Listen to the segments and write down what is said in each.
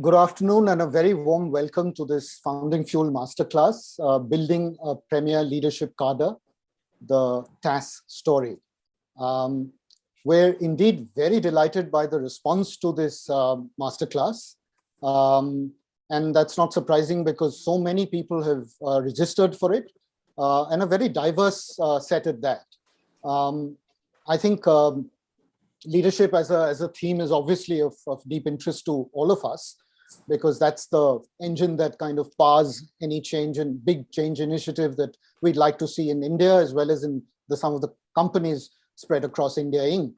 Good afternoon and a very warm welcome to this Founding Fuel Masterclass, Building a Premier Leadership Cadre, the TAS story. We're indeed very delighted by the response to this masterclass. And that's not surprising because so many people have registered for it and a very diverse set at that. I think leadership as a theme is obviously of deep interest to all of us, because that's the engine that kind of powers any change and big change initiative that we'd like to see in India, as well as in some of the companies spread across India Inc.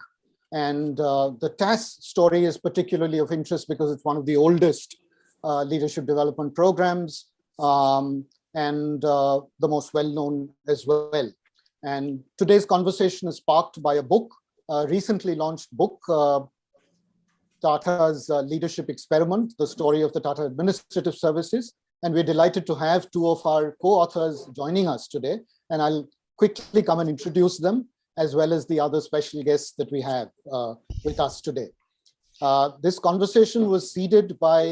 And the TAS story is particularly of interest because it's one of the oldest leadership development programs and the most well-known as well. And today's conversation is sparked by a book, recently launched book, Tata's Leadership Experiment, the story of the Tata Administrative Services. And we're delighted to have two of our co-authors joining us today. And I'll quickly come and introduce them, as well as the other special guests that we have with us today. This conversation was seeded by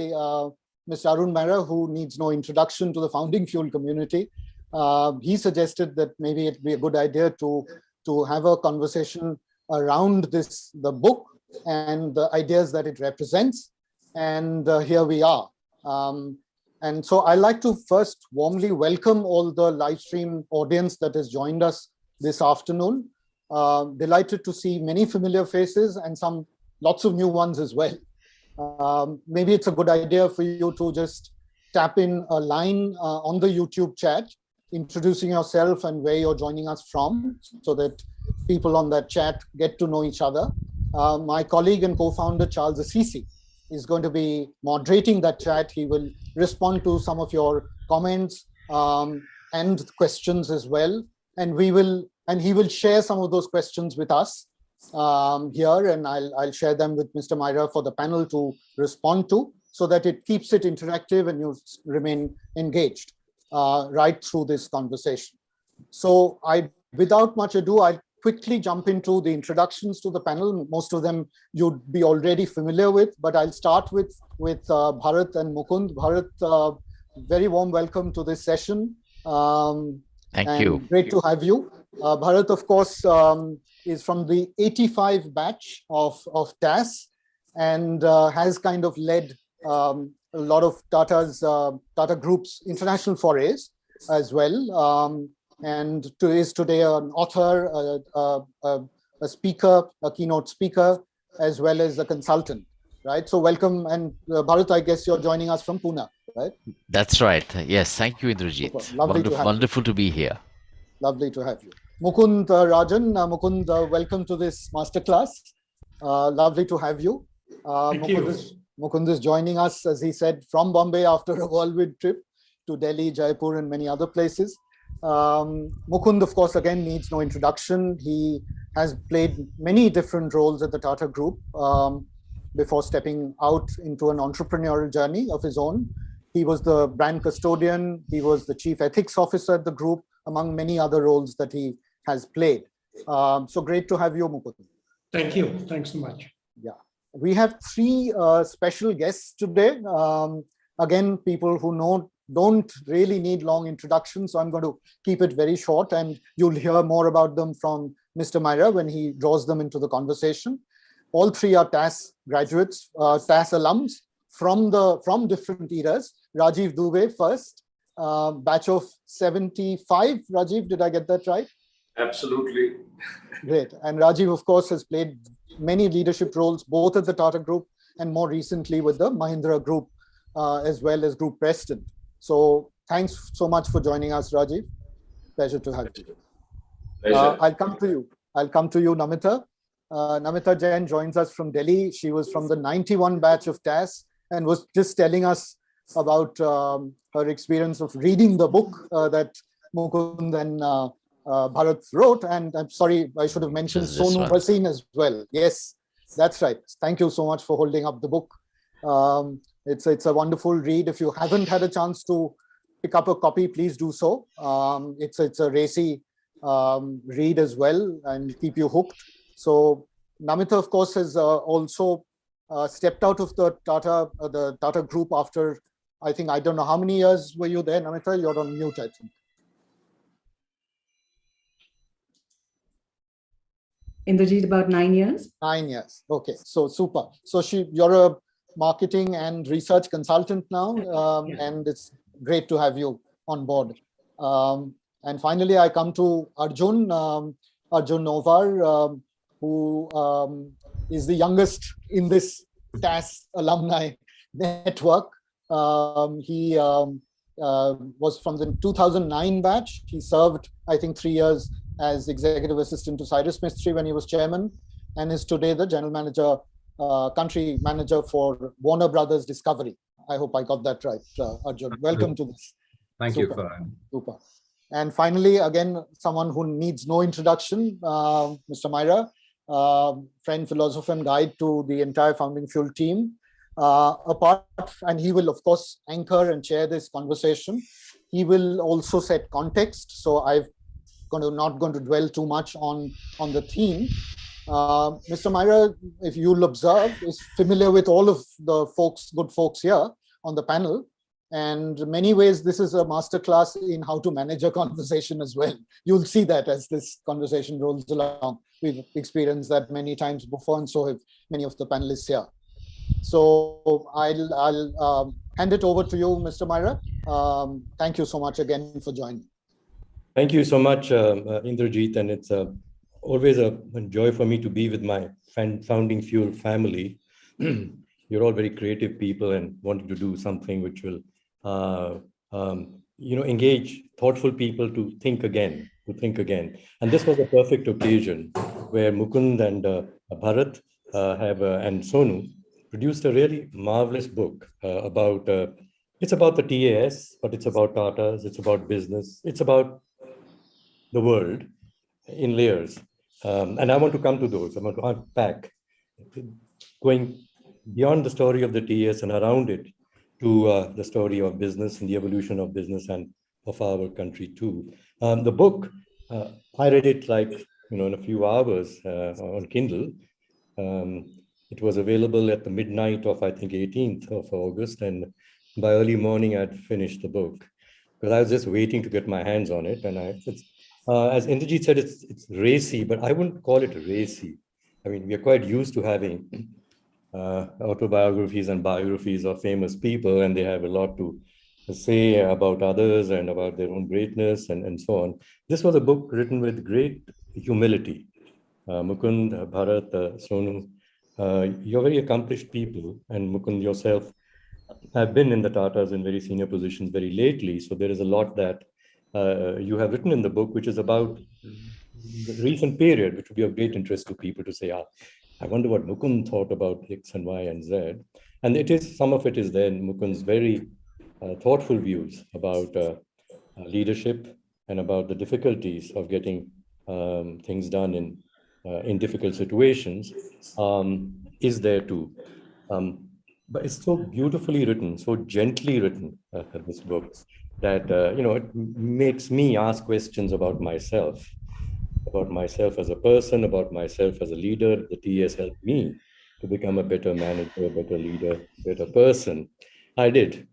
Mr. Arun Maira, who needs no introduction to the Founding Fuel community. He suggested that maybe it'd be a good idea to have a conversation around the book and the ideas that it represents. And here we are. And so I'd like to first warmly welcome all the live stream audience that has joined us this afternoon. Delighted to see many familiar faces and lots of new ones as well. Maybe it's a good idea for you to just tap in a line on the YouTube chat, introducing yourself and where you're joining us from, so that people on that chat get to know each other. My colleague and co-founder, Charles Assisi, is going to be moderating that chat. He will respond to some of your comments and questions as well. And he will share some of those questions with us here, and I'll share them with Mr. Maira for the panel to respond to, so that it keeps it interactive and you remain engaged right through this conversation. So without much ado, I'll quickly jump into the introductions to the panel. Most of them you'd be already familiar with, but I'll start with Bharat and Mukund. Bharat, very warm welcome to this session. Thank you. Great to have you. Bharat, of course, is from the 85 batch of TAS and has kind of led a lot of Tata Group's international forays as well. And is today an author, a speaker, a keynote speaker, as well as a consultant, right? So welcome. And Bharat, I guess you're joining us from Pune, right? That's right. Yes, thank you, Indrajit. Wonderful to be here. Lovely to have you. Mukund Rajan, Mukund, welcome to this masterclass. Lovely to have you. Mukund is joining us, as he said, from Bombay after a whirlwind trip to Delhi, Jaipur, and many other places. Mukund, of course, again, needs no introduction. He has played many different roles at the Tata Group before stepping out into an entrepreneurial journey of his own. He was the brand custodian. He was the chief ethics officer at the group, among many other roles that he has played. So great to have you, Mukund. Thank you. Thanks so much. Yeah. We have three special guests today. Again, people who don't really need long introductions, so I'm going to keep it very short, and you'll hear more about them from Mr. Maira when he draws them into the conversation. All three are TAS graduates, TAS alums from different eras. Rajeev Dubey first, batch of 75. Rajeev, did I get that right? Absolutely. Great. And Rajeev, of course, has played many leadership roles, both at the Tata Group and more recently with the Mahindra Group, as well as Group President. So thanks so much for joining us, Rajeev. Pleasure to have you. I'll come to you, Namita. Namita Jain joins us from Delhi. She was from the 91 batch of TAS and was just telling us about her experience of reading the book that Mukund and Bharat wrote. And I'm sorry, I should have mentioned Sonu Bhasin as well. Yes, that's right. Thank you so much for holding up the book. It's a wonderful read. If you haven't had a chance to pick up a copy, please do so. It's a racy read as well and keep you hooked. So Namita, of course, has also stepped out of the Tata group after, I think, I don't know how many years were you there, Namita? You're on mute, I think. Indrajit, about 9 years. 9 years. Okay, so super. So you're a marketing and research consultant now, and it's great to have you on board. And finally, I come to Arjun Nohwar, who is the youngest in this TAS alumni network. He was from the 2009 batch. He served, I think, 3 years as executive assistant to Cyrus Mistry when he was chairman, and is today the general manager, country manager for Warner Brothers Discovery. I hope I got that right, Arjun. Welcome to this. Thank Super. you. Super. And finally, again, someone who needs no introduction, Mr. Maira, friend, philosopher, and guide to the entire Founding Fuel team. And he will, of course, anchor and chair this conversation. He will also set context. So I'm not going to dwell too much on the theme. Mr. Maira, if you'll observe, is familiar with all of the good folks here on the panel. And in many ways, this is a masterclass in how to manage a conversation as well. You'll see that as this conversation rolls along. We've experienced that many times before, and so have many of the panelists here. So I'll hand it over to you, Mr. Maira. Thank you so much again for joining. Thank you so much, Indrajit, and it's always a joy for me to be with my Founding Fuel family. You're all very creative people and wanting to do something which will, engage thoughtful people to think again. And this was a perfect occasion where Mukund and Bharat and Sonu produced a really marvelous book about. It's about the TAS, but it's about Tatas. It's about business. It's about the world in layers. And I want to come to those. I want to unpack, going beyond the story of the TS and around it to the story of business and the evolution of business and of our country too. The book, I read it in a few hours on Kindle. It was available at the midnight of, I think, 18th of August. And by early morning, I'd finished the book because I was just waiting to get my hands on it. And as Indrajit said, it's racy, but I wouldn't call it racy. I mean, we are quite used to having autobiographies and biographies of famous people, and they have a lot to say about others and about their own greatness and so on. This was a book written with great humility. Mukund, Bharat, Sonu, you're very accomplished people, and Mukund yourself have been in the Tatas in very senior positions very lately. So there is a lot that you have written in the book, which is about the recent period, which would be of great interest to people to say, I wonder what Mukund thought about X and Y and Z. And some of it is there in Mukund's very thoughtful views about leadership and about the difficulties of getting things done in difficult situations is there too. But it's so beautifully written, so gently written, this book, that it makes me ask questions about myself as a person, about myself as a leader. The TS helped me to become a better manager, a better leader, better person. I did,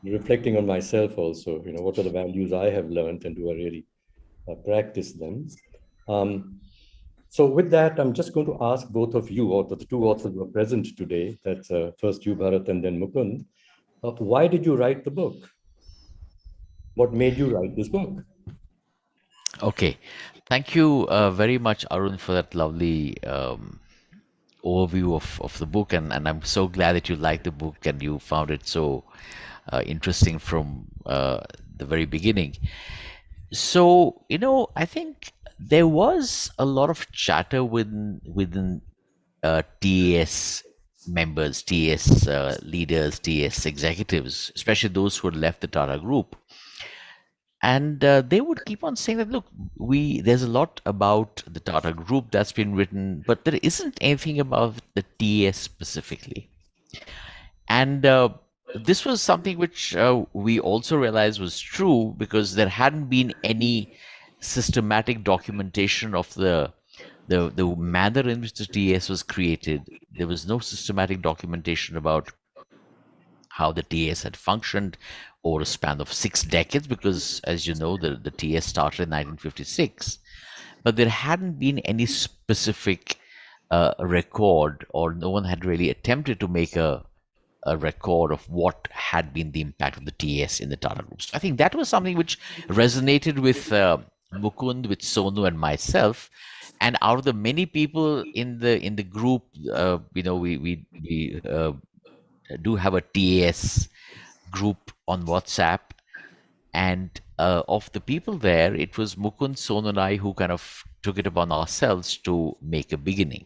reflecting on myself also, what are the values I have learned and do I really practice them? So with that, I'm just going to ask both of you, or the two authors who are present today, that's first you, Bharat, and then Mukund, why did you write the book? What made you write this book? Okay. Thank you very much, Arun, for that lovely overview of the book. And I'm so glad that you liked the book and you found it so interesting from the very beginning. So, I think there was a lot of chatter within TAS members, TAS leaders, TAS executives, especially those who had left the Tata Group. And they would keep on saying that, look, there's a lot about the Tata Group that's been written, but there isn't anything about the TAS specifically. And this was something which we also realized was true because there hadn't been any systematic documentation of the the manner in which the TAS was created, there was no systematic documentation about how the TAS had functioned over a span of 6 decades, because, as you know, the TAS started in 1956, but there hadn't been any specific record, or no one had really attempted to make a record of what had been the impact of the TAS in the Tata Group. So I think that was something which resonated with Mukund, with Sonu, and myself. And out of the many people in the group, we do have a TAS group on WhatsApp, and of the people there, it was Mukund, Sonu, and I who kind of took it upon ourselves to make a beginning.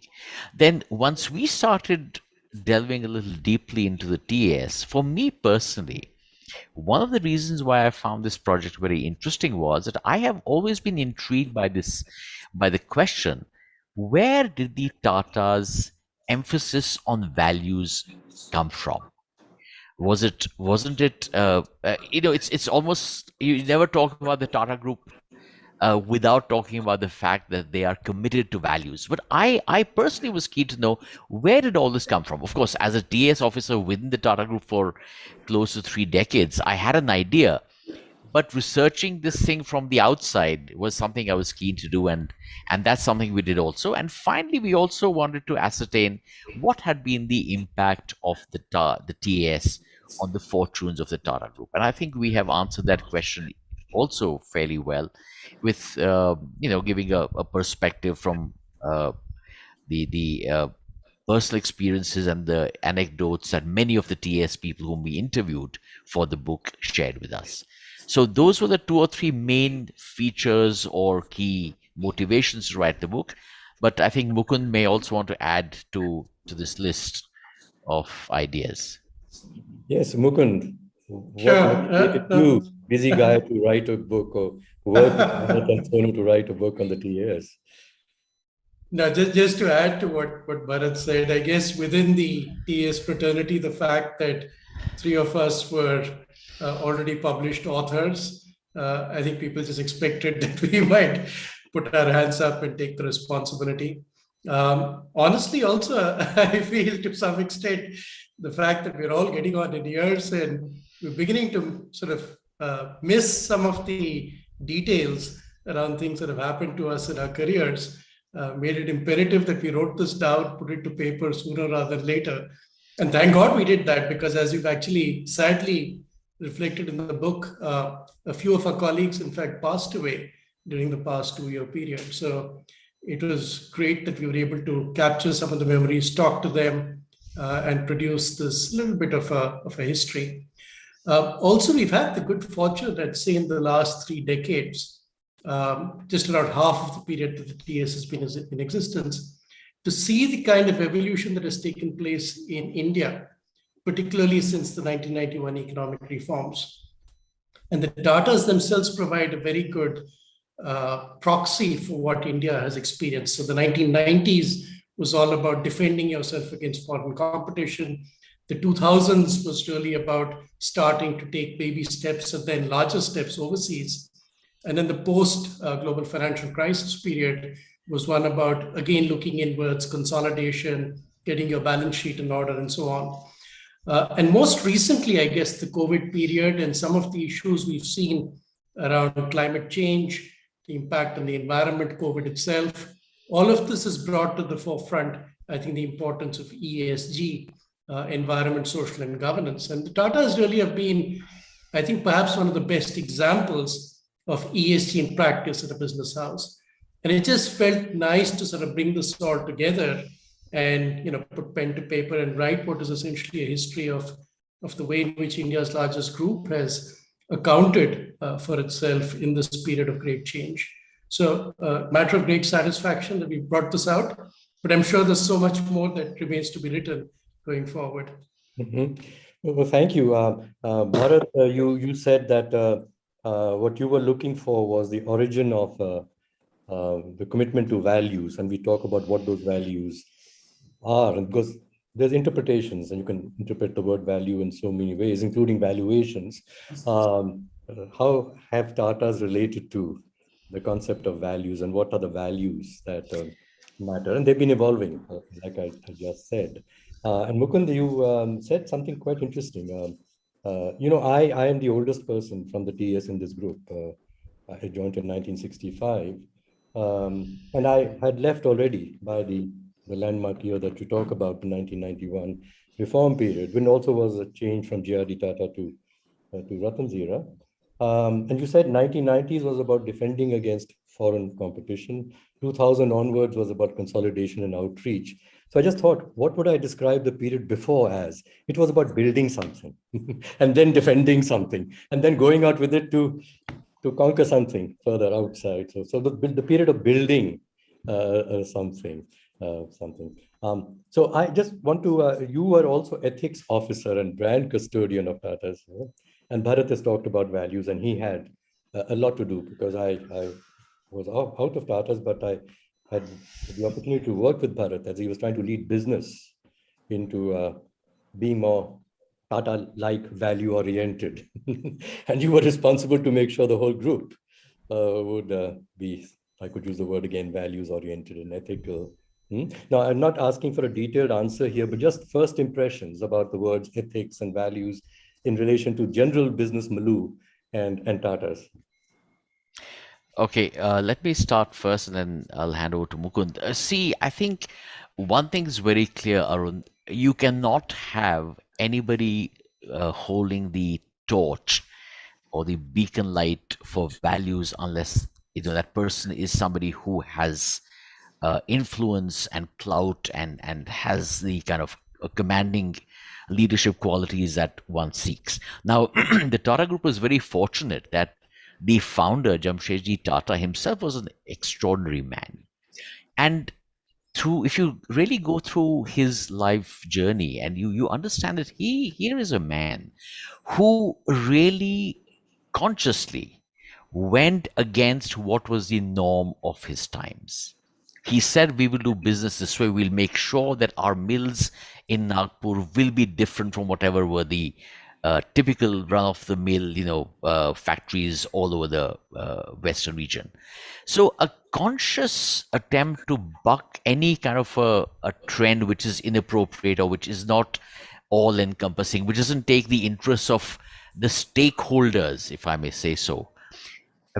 Then once we started delving a little deeply into the TAS, for me personally, one of the reasons why I found this project very interesting was that I have always been intrigued by the question, where did the Tata's emphasis on values come from? Wasn't it it's almost, you never talk about the Tata Group without talking about the fact that they are committed to values. But I personally was keen to know, where did all this come from? Of course, as a TAS officer within the Tata Group for close to 3 decades, I had an idea. But researching this thing from the outside was something I was keen to do, and that's something we did also. And finally, we also wanted to ascertain what had been the impact of the TAS on the fortunes of the Tata Group. And I think we have answered that question also fairly well, with giving a perspective from the personal experiences and the anecdotes that many of the TAS people whom we interviewed for the book shared with us. So those were the 2 or 3 main features or key motivations to write the book. But I think Mukund may also want to add to this list of ideas. Yes, Mukund, what Sure. motivated you, busy guy, to write a book, or work with Bharat and Sonu to write a book on the TAS? Now, just to add to what Bharat said, I guess within the TAS fraternity, the fact that 3 of us were already published authors, I think people just expected that we might put our hands up and take the responsibility. Honestly, also, I feel to some extent the fact that we're all getting on in years and we're beginning to sort of miss some of the details around things that have happened to us in our careers, made it imperative that we wrote this down, put it to paper sooner rather than later. And thank God we did that, because as you've actually sadly reflected in the book, a few of our colleagues, in fact, passed away during the past 2-year period. So it was great that we were able to capture some of the memories, talk to them, and produce this little bit of a history. Also, we've had the good fortune that, say, in the last 3 decades, just around half of the period that the TAS has been in existence, to see the kind of evolution that has taken place in India, particularly since the 1991 economic reforms. And the Tatas themselves provide a very good proxy for what India has experienced. So the 1990s was all about defending yourself against foreign competition. The 2000s was really about starting to take baby steps and then larger steps overseas. And then the post-global financial crisis period was one about, again, looking inwards, consolidation, getting your balance sheet in order, and so on. And most recently, I guess, the COVID period and some of the issues we've seen around climate change, the impact on the environment, COVID itself, all of this has brought to the forefront, I think, the importance of ESG, environment, social, and governance. And the Tatas really have been, I think, perhaps one of the best examples of ESG in practice at a business house. And it just felt nice to sort of bring this all together and put pen to paper and write what is essentially a history of the way in which India's largest group has accounted for itself in this period of great change. So matter of great satisfaction that we brought this out, but I'm sure there's so much more that remains to be written going forward. Mm-hmm. Well, thank you. Bharat, you said that what you were looking for was the origin of the commitment to values, and we talk about what those values are, and because there's interpretations, and you can interpret the word value in so many ways, including valuations. How have Tatas related to the concept of values, and what are the values that matter, and they've been evolving, like I just said. And Mukund, you said something quite interesting. I am the oldest person from the TS in this group. I joined in 1965, and I had left already by the landmark year that you talk about, the 1991 reform period, when also was a change from G.R.D. Tata to Ratan's era. And you said 1990s was about defending against foreign competition. 2000 onwards was about consolidation and outreach. So I just thought, what would I describe the period before as? It was about building something and then defending something and then going out with it to conquer something further outside. So the period of building something. So I just want to, you were also ethics officer and brand custodian of Tata's. And Bharat has talked about values, and he had a lot to do, because I was out of Tata's, but I had the opportunity to work with Bharat as he was trying to lead business into being more Tata-like, value-oriented. And you were responsible to make sure the whole group would be, I could use the word again, values-oriented and ethical. Now, I'm not asking for a detailed answer here, but just first impressions about the words ethics and values in relation to general business milieu and Tata's. Okay, let me start first and then I'll hand over to Mukund. See, I think one thing is very clear, Arun. You cannot have anybody holding the torch or the beacon light for values unless that person is somebody who has influence and clout and has the kind of commanding leadership qualities that one seeks. Now, the Tata Group was very fortunate that the founder, Jamshedji Tata himself, was an extraordinary man. And if you really go through his life journey and you understand that here is a man who really consciously went against what was the norm of his times. He said, we will do business this way. We'll make sure that our mills in Nagpur will be different from whatever were the typical run-of-the-mill, factories all over the Western region. So a conscious attempt to buck any kind of a trend which is inappropriate or which is not all-encompassing, which doesn't take the interests of the stakeholders, if I may say so,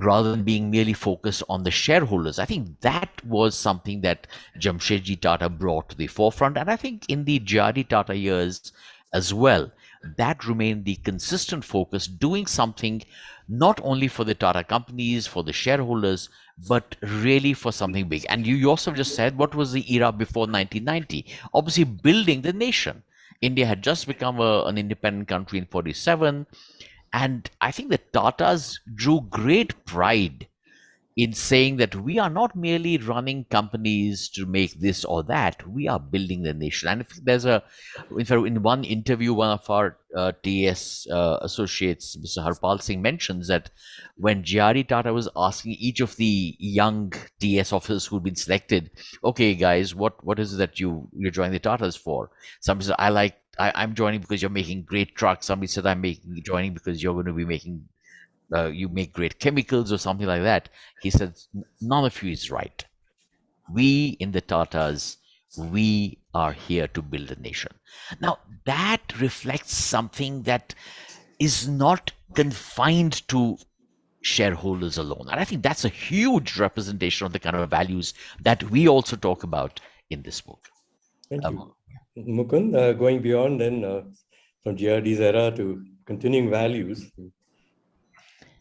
rather than being merely focused on the shareholders. I think that was something that Jamshedji Tata brought to the forefront. And I think in the G.R.D. Tata years as well, that remained the consistent focus, doing something not only for the Tata companies, for the shareholders, but really for something big. And you also just said, what was the era before 1990? Obviously, building the nation. India had just become an independent country in 47. And I think the Tatas drew great pride in saying that we are not merely running companies to make this or that, we are building the nation. And if there's in one interview, one of our TS associates, Mr. Harpal Singh, mentions that when G.R.D. Tata was asking each of the young TS officers who'd been selected, okay, guys, what is it that you're joining the Tatas for? Somebody said, I'm joining because you're making great trucks. Somebody said, joining because you're going to be making you make great chemicals or something like that. He said, none of you is right. We in the Tatas, we are here to build a nation. Now, that reflects something that is not confined to shareholders alone. And I think that's a huge representation of the kind of values that we also talk about in this book. Thank you. Mukund, going beyond then from GRD's era to continuing values.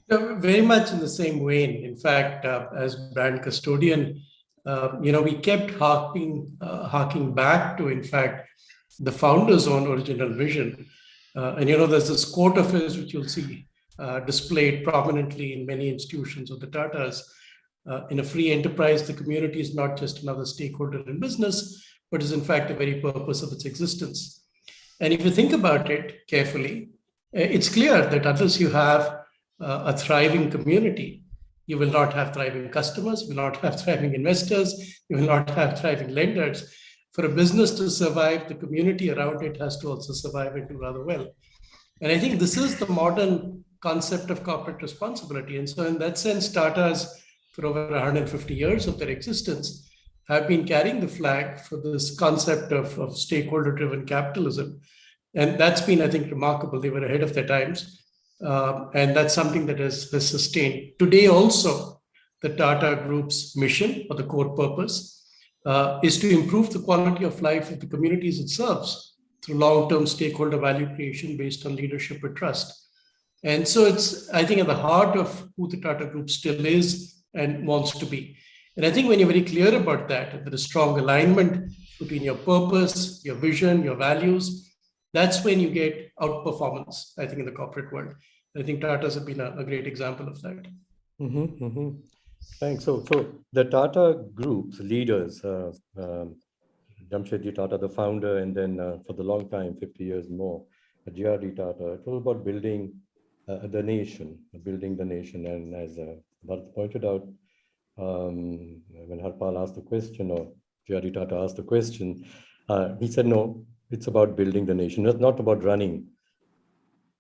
Very much in the same vein. In fact, as brand custodian, we kept harking back to, in fact, the founder's own original vision. And there's this quote of his, which you'll see displayed prominently in many institutions of the Tatas. In a free enterprise, the community is not just another stakeholder in business, but is in fact the very purpose of its existence. And if you think about it carefully, it's clear that unless you have a thriving community, you will not have thriving customers, you will not have thriving investors, you will not have thriving lenders. For a business to survive, the community around it has to also survive and do rather well. And I think this is the modern concept of corporate responsibility. And so in that sense, Tata's, for over 150 years of their existence, have been carrying the flag for this concept of stakeholder-driven capitalism. And that's been, I think, remarkable. They were ahead of their times. And that's something that has sustained. Today also, the Tata Group's mission or the core purpose is to improve the quality of life of the communities it serves through long-term stakeholder value creation based on leadership and trust. And so it's, I think, at the heart of who the Tata Group still is and wants to be. And I think when you're very clear about that, there is strong alignment between your purpose, your vision, your values, that's when you get outperformance, I think, in the corporate world. I think Tata's have been a great example of that. Mm-hmm, mm-hmm. Thanks. So the Tata Group's leaders, Jamshedji Tata, the founder, and then for the long time, 50 years more, G.R.D. Tata, it was about building the nation. And as Bharat pointed out, when Harpal asked the question, or G.R.D. Tata asked the question, he said, no, it's about building the nation. It's not about running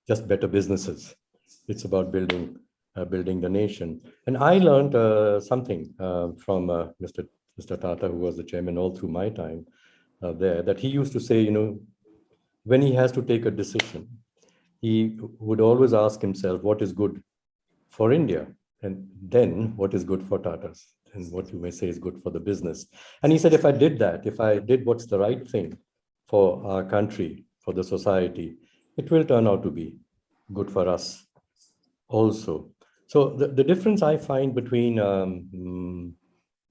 just better businesses. It's about building the nation. And I learned something from Mr. Tata, who was the chairman all through my time there, that he used to say, when he has to take a decision, he would always ask himself, what is good for India? And then what is good for Tatas? And what you may say is good for the business. And he said, if I did what's the right thing for our country, for the society, it will turn out to be good for us also. So the difference I find between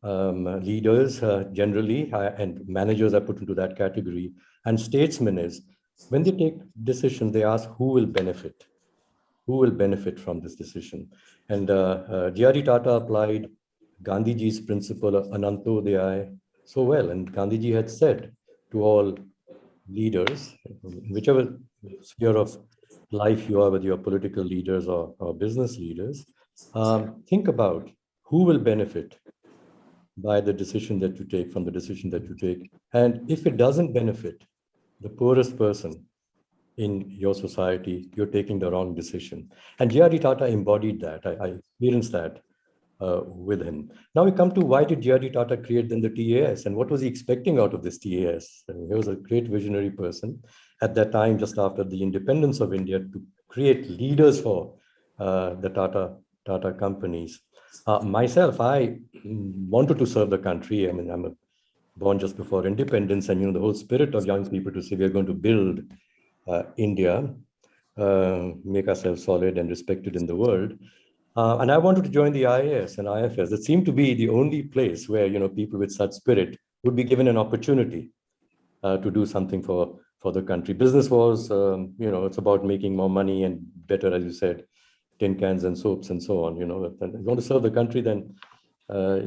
leaders generally, and managers are put into that category, and statesmen is, when they take decisions, they ask who will benefit from this decision. And G.R.D. Tata applied Gandhiji's principle of Anantodaya so well. And Gandhiji had said to all leaders, whichever sphere of life you are, whether you're political leaders or business leaders, think about who will benefit by the decision that you take, from the decision that you take. And if it doesn't benefit the poorest person in your society, you're taking the wrong decision. And G.R.D. Tata embodied that. I experienced that with him. Now we come to, why did G.R.D. Tata create then the TAS, and what was he expecting out of this TAS? And he was a great visionary person at that time, just after the independence of India, to create leaders for the Tata companies. Myself, I wanted to serve the country. I mean, I'm born just before independence, and the whole spirit of young people to say we're going to build India, make ourselves solid and respected in the world. And I wanted to join the IAS and IFS. It seemed to be the only place where people with such spirit would be given an opportunity to do something for the country. Business was, it's about making more money and better, as you said, tin cans and soaps and so on. If you want to serve the country, then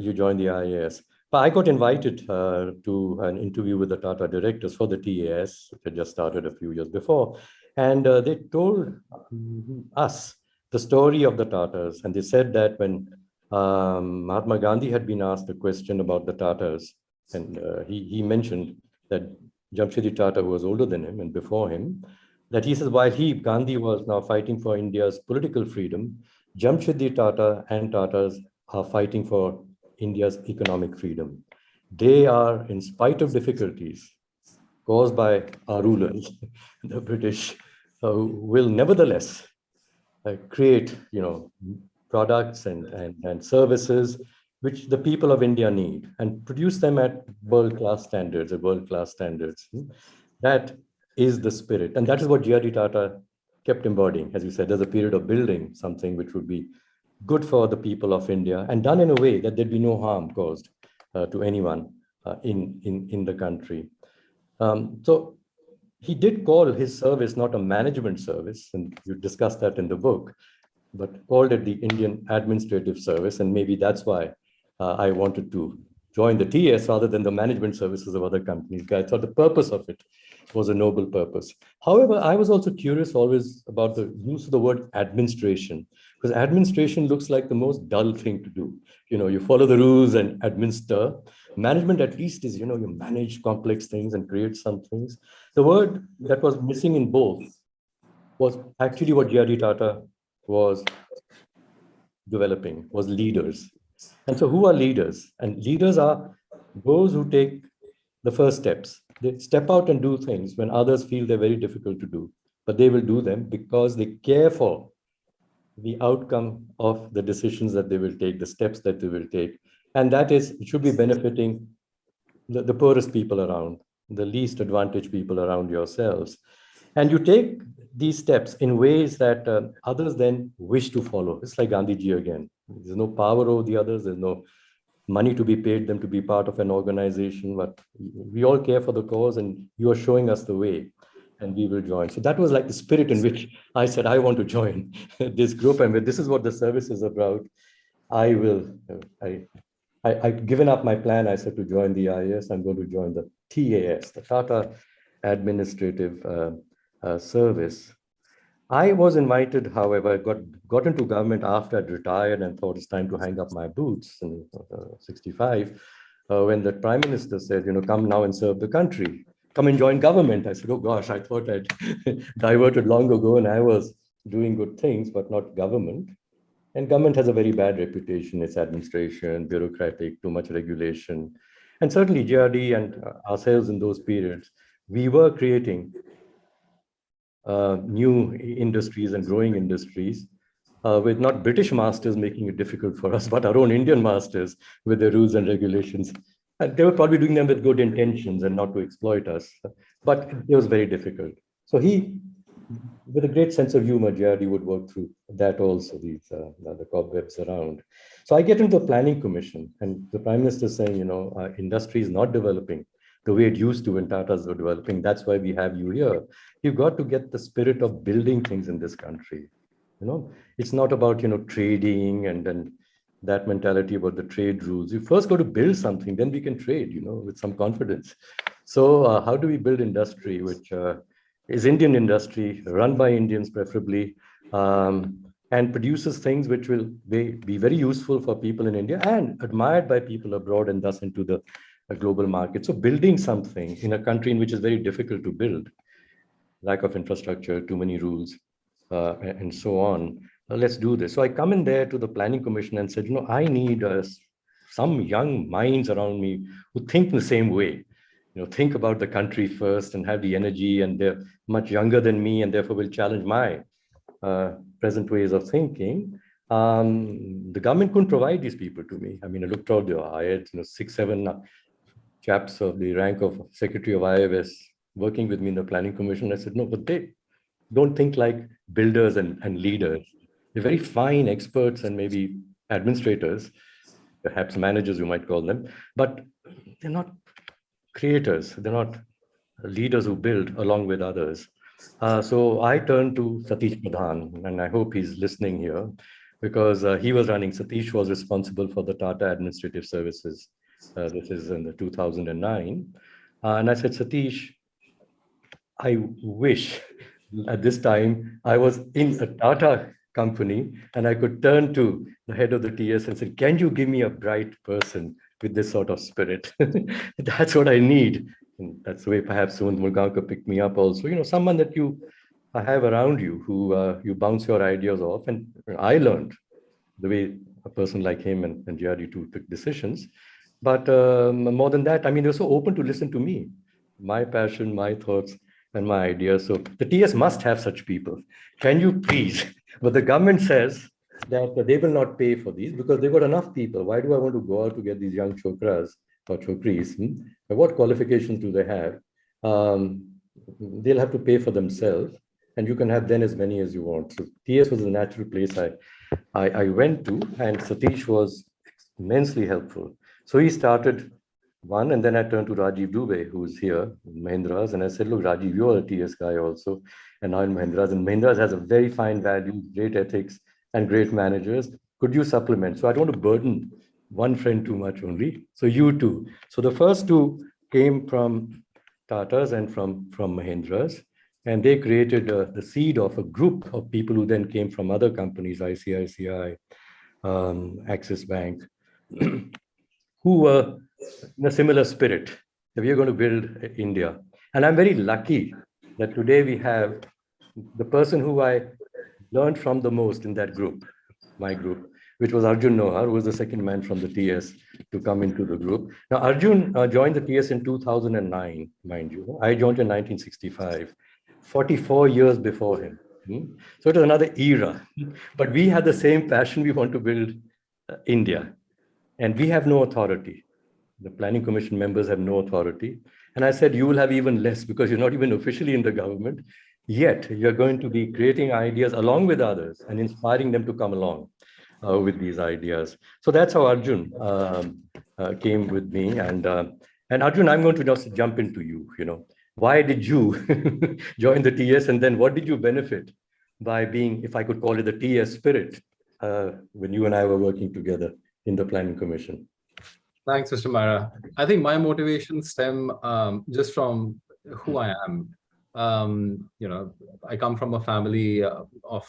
you join the IAS. But I got invited to an interview with the Tata directors for the TAS, which had just started a few years before. And they told us the story of the Tatas. And they said that when Mahatma Gandhi had been asked a question about the Tatas, and he mentioned that Jamshedji Tata, who was older than him and before him, that he says, while Gandhi was now fighting for India's political freedom, Jamshedji Tata and Tatas are fighting for India's economic freedom. They are, in spite of difficulties caused by our rulers, the British, will nevertheless create, products and services which the people of India need, and produce them at world-class standards. That is the spirit, and that is what G.R.D. Tata kept embodying. As you said, there's a period of building something which would be good for the people of India, and done in a way that there'd be no harm caused to anyone in the country. So he did call his service not a management service, and you discussed that in the book, but called it the Indian Administrative Service. And maybe that's why I wanted to join the TS rather than the management services of other companies. I thought the purpose of it was a noble purpose. However, I was also curious always about the use of the word administration, because administration looks like the most dull thing to do. You follow the rules and administer. Management at least is, you manage complex things and create some things. The word that was missing in both was actually what G.R.D. Tata was developing, was leaders. And so who are leaders? And leaders are those who take the first steps, they step out and do things when others feel they're very difficult to do, but they will do them because they care for the outcome of the decisions that they will take, the steps that they will take. And that is, it should be benefiting the poorest people around, the least advantaged people around yourselves. And you take these steps in ways that others then wish to follow. It's like Gandhiji again. There's no power over the others. There's no money to be paid them to be part of an organization, but we all care for the cause and you are showing us the way and we will join. So that was like the spirit in which I said, I want to join this group. And this is what the service is about. I've given up my plan. I said to join the IAS, I'm going to join the TAS, the Tata Administrative Service. I was invited, however, I got into government after I'd retired and thought it's time to hang up my boots in 65, when the Prime Minister said, come now and serve the country. Come and join government. I said, oh gosh, I thought I'd diverted long ago and I was doing good things, but not government. And government has a very bad reputation. It's administration, bureaucratic, too much regulation. And certainly GRD and ourselves in those periods, we were creating new industries and growing industries with not British masters making it difficult for us, but our own Indian masters with their rules and regulations. And they were probably doing them with good intentions and not to exploit us, but it was very difficult. So he, with a great sense of humor, GRD would work through that also, these the cobwebs around. So I get into the planning commission and the Prime Minister is saying, industry is not developing the way it used to when Tatas were developing. That's why we have you here. You've got to get the spirit of building things in this country. It's not about, trading and then that mentality about the trade rules. You first got to build something, then we can trade, with some confidence. So how do we build industry, which is Indian industry, run by Indians preferably, and produces things which will be very useful for people in India and admired by people abroad and thus into the global market. So building something in a country in which is very difficult to build, lack of infrastructure, too many rules, and so on. Let's do this. So I come in there to the planning commission and said, I need some young minds around me who think the same way. Think about the country first and have the energy, and they're much younger than me and therefore will challenge my present ways of thinking. The government couldn't provide these people to me. I mean, I looked out there, I had 6, 7 chaps of the rank of Secretary of IFS working with me in the planning commission. I said, no, but they don't think like builders and leaders. They're very fine experts and maybe administrators, perhaps managers, you might call them, but they're not creators. They're not leaders who build along with others. So I turned to Satish Pradhan, and I hope he's listening here, because he was running, Satish was responsible for the Tata Administrative Services. This is in the 2009. And I said, Satish, I wish at this time I was in a Tata company and I could turn to the head of the TS and say, can you give me a bright person with this sort of spirit? That's what I need. And that's the way perhaps Sumant Mulgaonkar picked me up also. Someone that you have around you who you bounce your ideas off. And I learned the way a person like him and GRD2 took decisions. But more than that, I mean, they're so open to listen to me, my passion, my thoughts, and my ideas. So the TS must have such people. Can you please? But the government says that they will not pay for these because they've got enough people. Why do I want to go out to get these young chokras or chokris? What qualifications do they have? They'll have to pay for themselves, and you can have then as many as you want. So TS was a natural place I went to, and Satish was immensely helpful. So he started one, and then I turned to Rajeev Dubey, who's here in Mahindras, and I said, look, Rajeev, you're a TS guy also, and now in Mahindras, and Mahindras has a very fine value, great ethics, and great managers. Could you supplement? So I don't want to burden one friend too much only. So you too. So the first two came from Tatas and from Mahindras, and they created the seed of a group of people who then came from other companies, ICICI, Axis Bank, who were in a similar spirit that we are going to build India. And I'm very lucky that today we have the person who I learned from the most in that group, my group, which was Arjun Nohwar, who was the second man from the TS to come into the group. Now, Arjun joined the TS in 2009, mind you. I joined in 1965, 44 years before him. So it was another era. But we had the same passion. We want to build India. And we have no authority. The Planning Commission members have no authority. And I said, you will have even less because you're not even officially in the government. Yet you're going to be creating ideas along with others and inspiring them to come along with these ideas. So that's how Arjun came with me. And Arjun, I'm going to just jump into you. Why did you join the TS? And then what did you benefit by being, if I could call it the TS spirit, when you and I were working together in the Planning Commission? Thanks, Mr. Maira. I think my motivations stem just from who I am. I come from a family of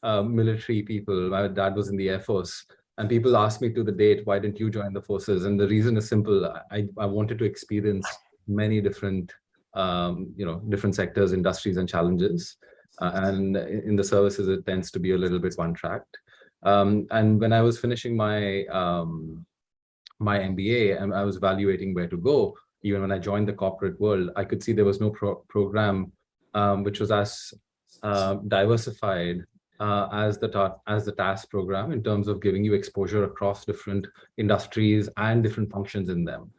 military people. My dad was in the Air Force, and people ask me to the date, why didn't you join the forces? And the reason is simple. I wanted to experience many different, different sectors, industries, and challenges. And in the services, it tends to be a little bit one-tracked. And when I was finishing my my MBA, and I was evaluating where to go, even when I joined the corporate world, I could see there was no program which was as diversified as the TAS program in terms of giving you exposure across different industries and different functions in them.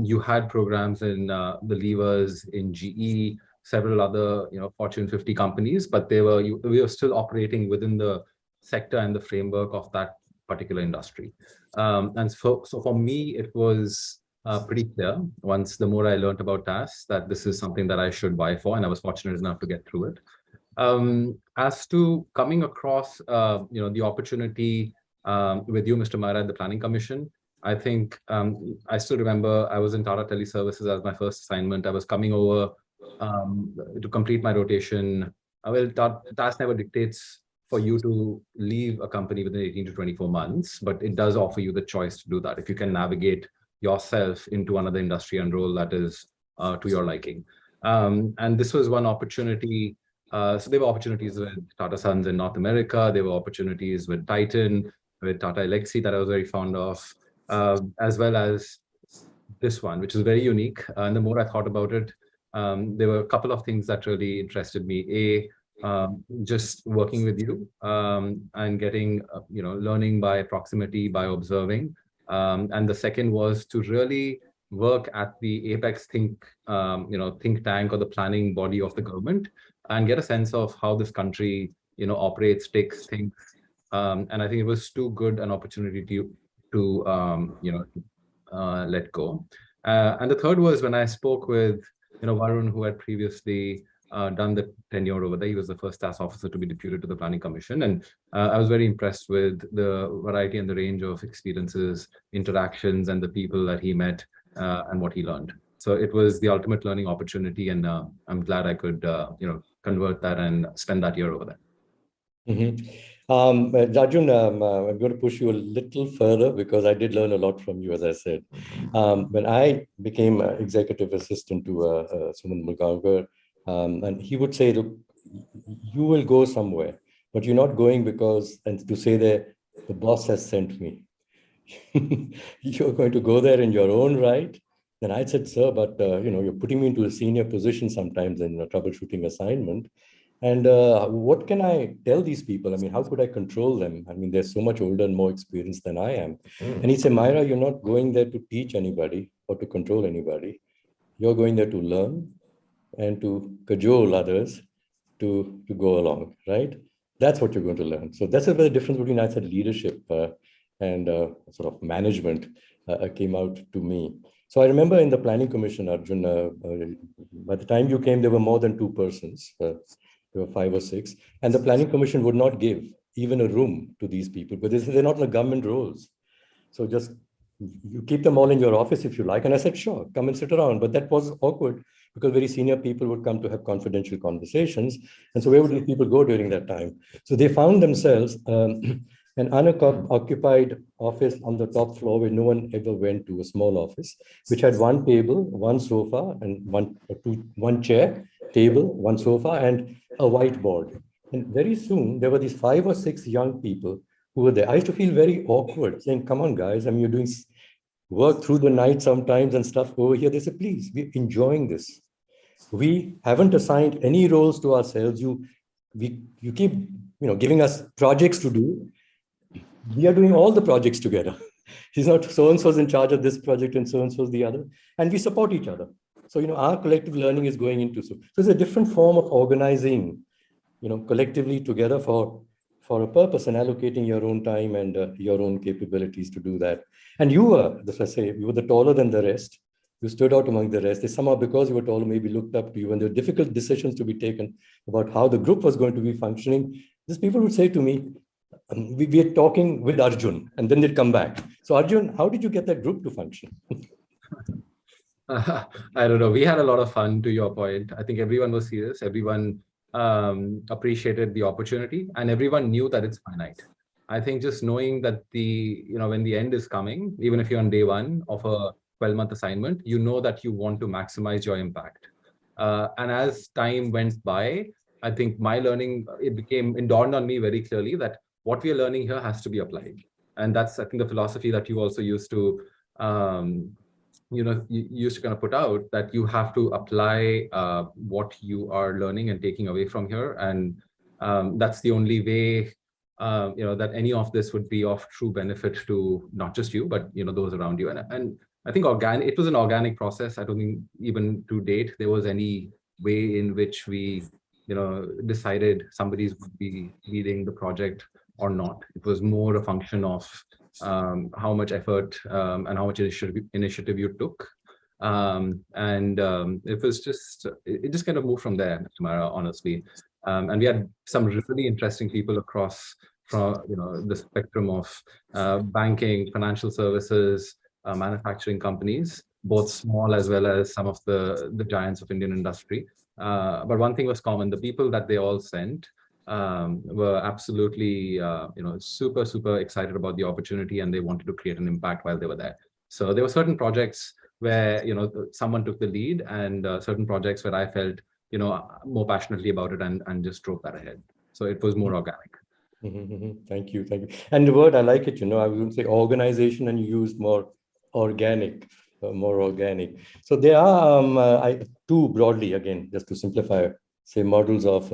You had programs in the levers, in GE, several other Fortune 50 companies, but we were still operating within the sector and the framework of that particular industry. And so for me, it was pretty clear once the more I learned about TAS that this is something that I should vie for, and I was fortunate enough to get through it. As to coming across, the opportunity with you, Mr. Maira, at the Planning Commission, I think I still remember I was in Tata Teleservices as my first assignment. I was coming over to complete my rotation. TAS never dictates for you to leave a company within 18 to 24 months, but it does offer you the choice to do that if you can navigate yourself into another industry and role that is to your liking. And this was one opportunity. So there were opportunities with Tata Sons in North America. There were opportunities with Titan, with Tata Elxsi that I was very fond of, as well as this one, which is very unique. And the more I thought about it, there were a couple of things that really interested me. Just working with you and getting, learning by proximity, by observing. And the second was to really work at the apex think tank or the planning body of the government and get a sense of how this country, operates, thinks. And I think it was too good an opportunity to let go. And the third was when I spoke with, Varun, who had previously done the tenure over there. He was the first TAS officer to be deputed to the Planning Commission. And I was very impressed with the variety and the range of experiences, interactions, and the people that he met and what he learned. So it was the ultimate learning opportunity. And I'm glad I could, convert that and spend that year over there. Rajun, I'm going to push you a little further because I did learn a lot from you, as I said. When I became executive assistant to Sumant Mulgaonkar, and he would say, look, you will go somewhere, but you're not going because, and to say that the boss has sent me. You're going to go there in your own right. Then I said, sir, but you're putting me into a senior position sometimes in a troubleshooting assignment. And what can I tell these people? I mean, how could I control them? I mean, they're so much older and more experienced than I am. And he said, Maira, you're not going there to teach anybody or to control anybody. You're going there to learn and to cajole others to go along, right? That's what you're going to learn. So that's where the difference between, I said, leadership and sort of management came out to me. So I remember in the Planning Commission, Arjun, by the time you came, there were more than 2 persons. There were 5 or 6. And the Planning Commission would not give even a room to these people because they're not in the government roles. So just you keep them all in your office if you like. And I said, sure, come and sit around. But that was awkward because very senior people would come to have confidential conversations. And so where would these people go during that time? So they found themselves an unoccupied office on the top floor where no one ever went to, a small office, which had 1 table, 1 sofa, and 1 chair, table, 1 sofa, and a whiteboard. And very soon, there were these 5 or 6 young people who who were there. I used to feel very awkward saying, come on, guys, I mean, you're doing work through the night sometimes and stuff over here. They said, please, we're enjoying this. We haven't assigned any roles to ourselves. You keep giving us projects to do. We are doing all the projects together. He's not so-and-so's in charge of this project and so-and-so's the other. And we support each other. So, our collective learning is going into. So it's a different form of organizing, collectively together for a purpose and allocating your own time and your own capabilities to do that. And you were, as I say, you were the taller than the rest. You stood out among the rest. They somehow, because you were taller, maybe looked up to you, and there were difficult decisions to be taken about how the group was going to be functioning. These people would say to me, we are talking with Arjun, and then they'd come back. So Arjun, how did you get that group to function? I don't know. We had a lot of fun, to your point. I think everyone was serious. Everyone appreciated the opportunity, and everyone knew that it's finite. I think just knowing that when the end is coming, even if you're on day one of a 12-month assignment, you know that you want to maximize your impact. And as time went by, I think my learning, it dawned on me very clearly that what we are learning here has to be applied. And that's, I think, the philosophy that you also used to, you used to kind of put out, that you have to apply what you are learning and taking away from here. And that's the only way, that any of this would be of true benefit to not just you, but, those around you. And I think it was an organic process. I don't think even to date, there was any way in which we, decided somebody would be leading the project or not. It was more a function of how much effort and how much initiative you took. It was it just kind of moved from there, Mr. Maira, honestly. And we had some really interesting people across from, the spectrum of banking, financial services, manufacturing companies, both small as well as some of the giants of Indian industry. But one thing was common: the people that they all sent were absolutely, super, super excited about the opportunity, and they wanted to create an impact while they were there. So there were certain projects where, someone took the lead, and certain projects where I felt, more passionately about it and just drove that ahead. So it was more organic. Thank you. And the word, I like it, I wouldn't say organization, and you used more organic. So there are two broadly, again, just to simplify, say, models of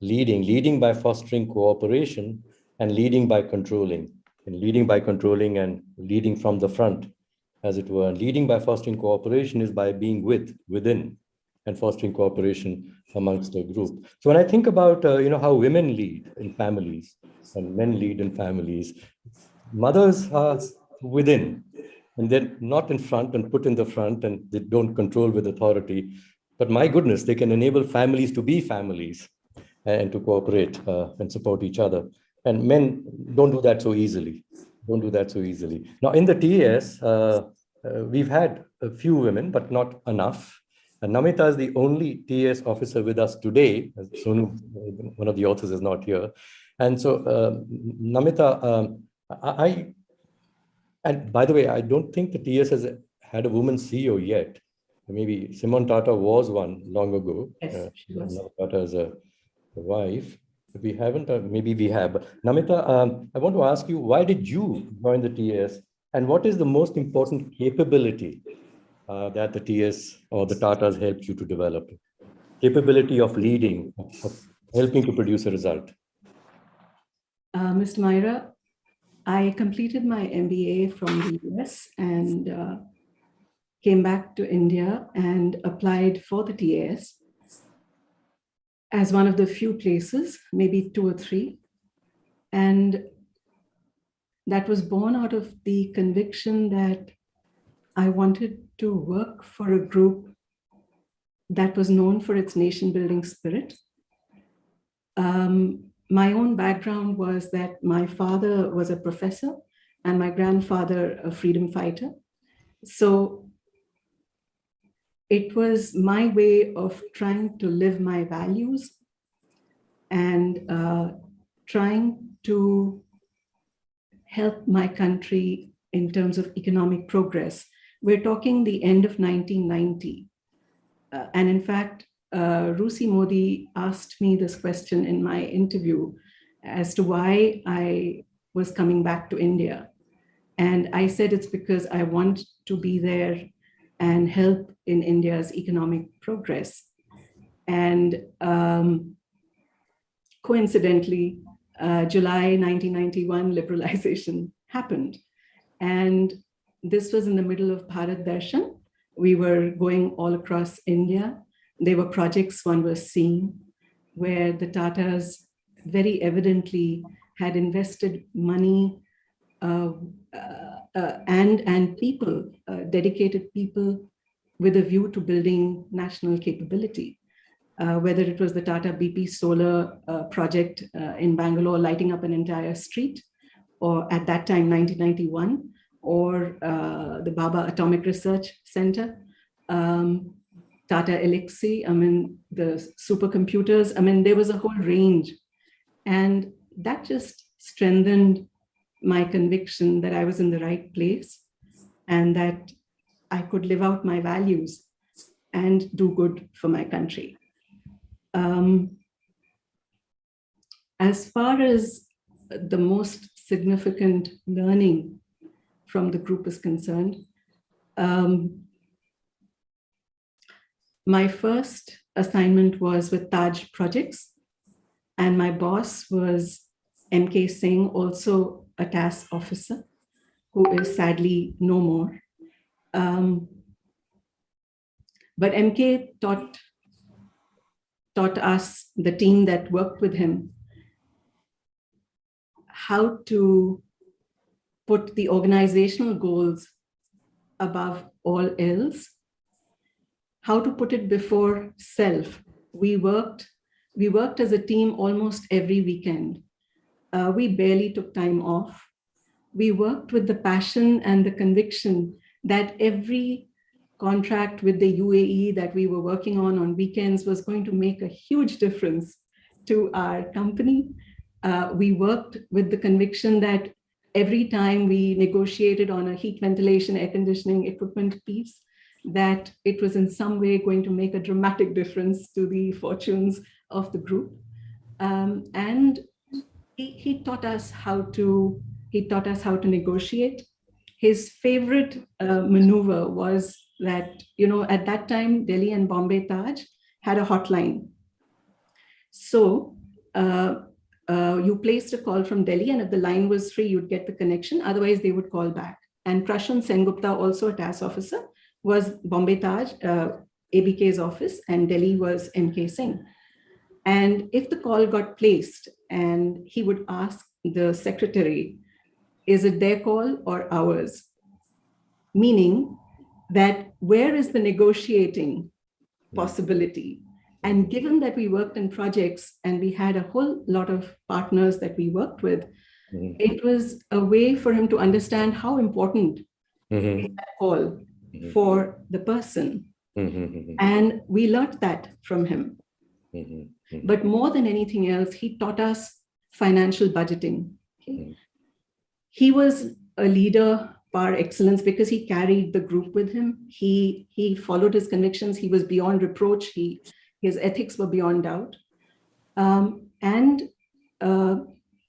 leading by fostering cooperation, and leading by controlling, and leading from the front, as it were. Leading by fostering cooperation is by being within, and fostering cooperation amongst a group. So when I think about how women lead in families and men lead in families, mothers are within, and they're not in front and put in the front, and they don't control with authority. But my goodness, they can enable families to be families and to cooperate and support each other. And men don't do that so easily. Now, in the TAS, we've had a few women, but not enough. And Namita is the only TAS officer with us today. Sonu, one of the authors, is not here. And so, Namita, and by the way, I don't think the TAS has had a woman CEO yet. Maybe Simon Tata was one long ago. Yes, she was. Tata is a wife. But we haven't, maybe we have. But Namita, I want to ask you, why did you join the TAS? And what is the most important capability that the TAS or the Tatas helped you to develop? Capability of leading, of helping to produce a result. Mr. Maira, I completed my MBA from the US and came back to India and applied for the TAS as one of the few places, maybe 2 or 3. And that was born out of the conviction that I wanted to work for a group that was known for its nation-building spirit. My own background was that my father was a professor and my grandfather a freedom fighter. So it was my way of trying to live my values and trying to help my country in terms of economic progress. We're talking the end of 1990. And in fact, Rusi Modi asked me this question in my interview as to why I was coming back to India. And I said it's because I want to be there and help in India's economic progress. And coincidentally, July 1991, liberalization happened. And this was in the middle of Bharat Darshan. We were going all across India. There were projects one was seeing where the Tatas very evidently had invested money and people, dedicated people with a view to building national capability. Whether it was the Tata BP solar project in Bangalore, lighting up an entire street, or at that time, 1991, or the Baba Atomic Research Center, Tata Elixir, the supercomputers, there was a whole range. And that just strengthened my conviction that I was in the right place and that I could live out my values and do good for my country. As far as the most significant learning from the group is concerned, my first assignment was with Taj Projects, and my boss was MK Singh, also a TAS officer, who is sadly no more. But MK taught us, the team that worked with him, how to put the organizational goals above all else, how to put it before self. We worked as a team almost every weekend. We barely took time off. We worked with the passion and the conviction that every contract with the UAE that we were working on weekends was going to make a huge difference to our company. We worked with the conviction that every time we negotiated on a heat ventilation, air conditioning equipment piece, that it was in some way going to make a dramatic difference to the fortunes of the group. And he taught us how to negotiate. His favorite maneuver was that, at that time, Delhi and Bombay Taj had a hotline. So you placed a call from Delhi, and if the line was free, you'd get the connection. Otherwise, they would call back. And Prashant Sengupta, also a TAS officer, was Bombay Taj, ABK's office, and Delhi was MK Singh. And if the call got placed, and he would ask the secretary, is it their call or ours? Meaning that where is the negotiating possibility? And given that we worked in projects and we had a whole lot of partners that we worked with, it was a way for him to understand how important is that call for the person. And we learned that from him. But more than anything else, he taught us financial budgeting. Okay? He was a leader par excellence because he carried the group with him. He followed his convictions. He was beyond reproach. His ethics were beyond doubt. And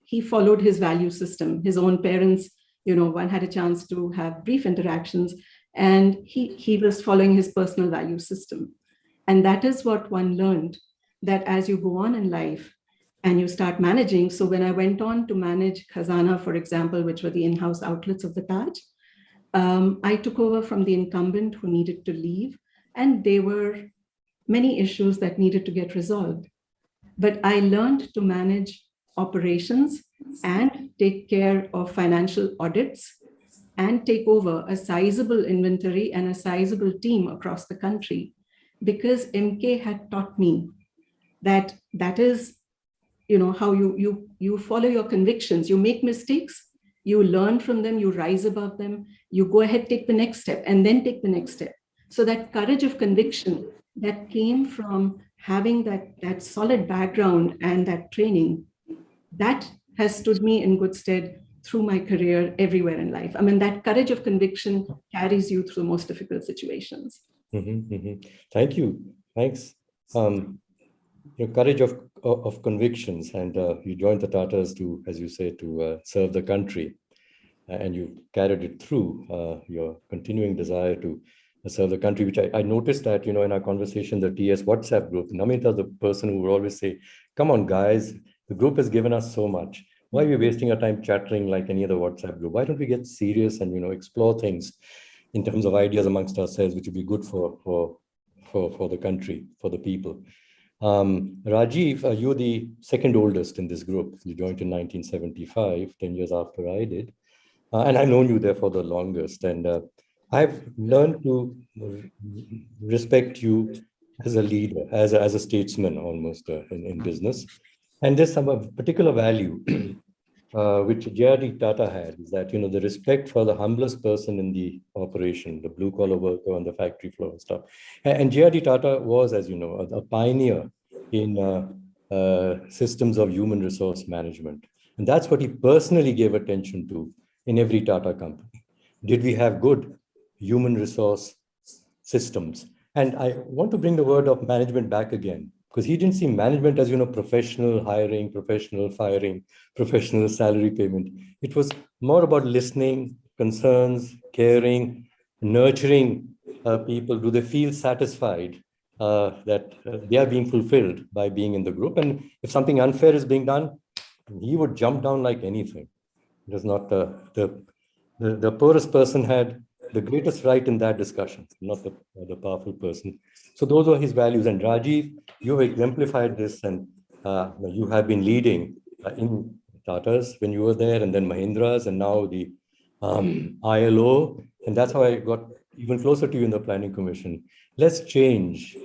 he followed his value system. His own parents, one had a chance to have brief interactions, and he was following his personal value system. And that is what one learned, that as you go on in life and you start managing. So when I went on to manage Khazana, for example, which were the in-house outlets of the Taj, I took over from the incumbent who needed to leave, and there were many issues that needed to get resolved. But I learned to manage operations and take care of financial audits and take over a sizable inventory and a sizable team across the country, because MK had taught me that is, how you follow your convictions. You make mistakes, you learn from them, you rise above them, you go ahead, take the next step, and then take the next step. So that courage of conviction that came from having that solid background and that training, that has stood me in good stead through my career everywhere in life. That courage of conviction carries you through the most difficult situations. Thank you. Thanks. courage of convictions, and you joined the Tatas to, as you say, to serve the country, and you carried it through your continuing desire to serve the country, which I noticed that, in our conversation, the TS WhatsApp group, Namita, the person who would always say, come on, guys, the group has given us so much. Why are we wasting our time chattering like any other WhatsApp group? Why don't we get serious and, explore things in terms of ideas amongst ourselves, which would be good for the country, for the people. Rajeev, you're the second oldest in this group. You joined in 1975, 10 years after I did. And I've known you there for the longest. And I've learned to respect you as a leader, as a statesman almost in business. And there's some particular value which J.R.D. Tata had, is that, the respect for the humblest person in the operation, the blue collar worker on the factory floor and stuff. And J.R.D. Tata was, as you know, a pioneer in systems of human resource management. And that's what he personally gave attention to in every Tata company. Did we have good human resource systems? And I want to bring the word of management back again, because he didn't see management as, professional hiring, professional firing, professional salary payment. It was more about listening, concerns, caring, nurturing people. Do they feel satisfied that they are being fulfilled by being in the group? And if something unfair is being done, he would jump down like anything. It was not the poorest person had the greatest right in that discussion, not the powerful person. So those are his values. And Rajeev, you have exemplified this, and you have been leading in Tatas when you were there, and then Mahindras, and now the ILO. And that's how I got even closer to you in the Planning Commission. Let's change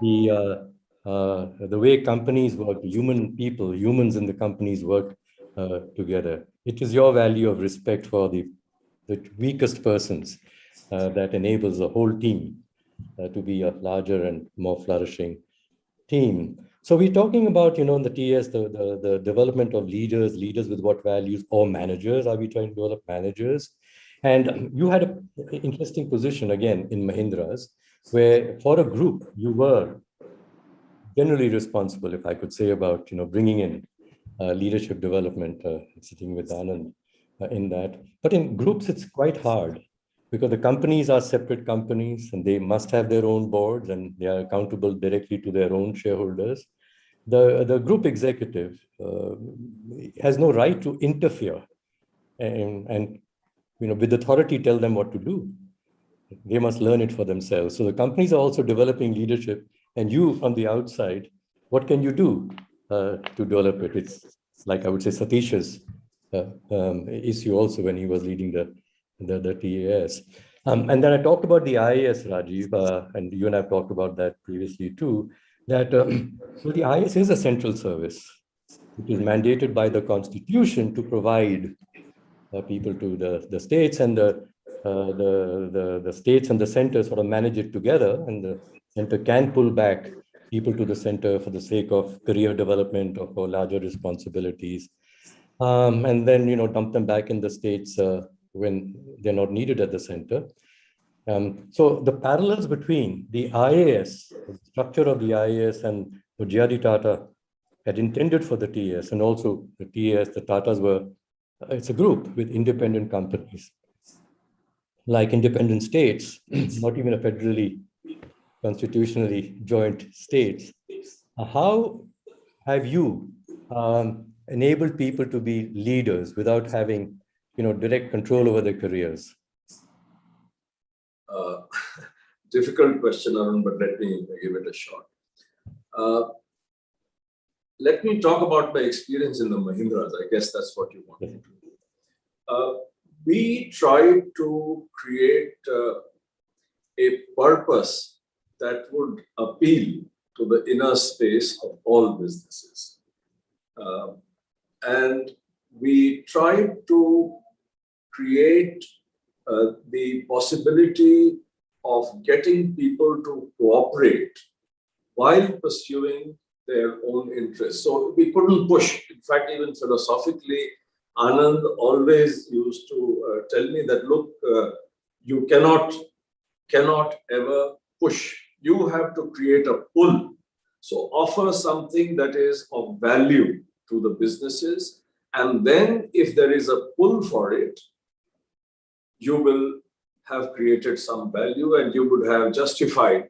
the way companies work, humans in the companies work together. It is your value of respect for the weakest persons that enables the whole team to be a larger and more flourishing team. So we're talking about, in the TS, the development of leaders with what values, or managers. Are we trying to develop managers? And you had an interesting position, again, in Mahindras, where for a group, you were generally responsible, if I could say, about, bringing in leadership development, sitting with Anand in that. But in groups, it's quite hard, because the companies are separate companies and they must have their own boards and they are accountable directly to their own shareholders. The group executive has no right to interfere and with authority tell them what to do. They must learn it for themselves. So the companies are also developing leadership, and you from the outside, what can you do to develop it? It's like, I would say, Satish's issue also when he was leading the TAS. And then I talked about the IAS, Rajeev, and you and I have talked about that previously too, that so the IAS is a central service. It is mandated by the Constitution to provide people to the states, and the states and the center sort of manage it together, and the center can pull back people to the center for the sake of career development or for larger responsibilities, and then dump them back in the states when they're not needed at the center. So the parallels between the IAS, the structure of the IAS, and what J.R.D. Tata had intended for the TAS, and also the TAS, the Tatas were, it's a group with independent companies, like independent states, not even a federally, constitutionally joint states. How have you enabled people to be leaders without having direct control over their careers? Difficult question, Arun, but let me give it a shot. Let me talk about my experience in the Mahindras. I guess that's what you wanted to. We tried to create a purpose that would appeal to the inner space of all businesses. And we tried to create the possibility of getting people to cooperate while pursuing their own interests. So we couldn't push. In fact, even philosophically, Anand always used to tell me that, look, you cannot ever push. You have to create a pull So offer something that is of value to the businesses. And then if there is a pull for it, you will have created some value and you would have justified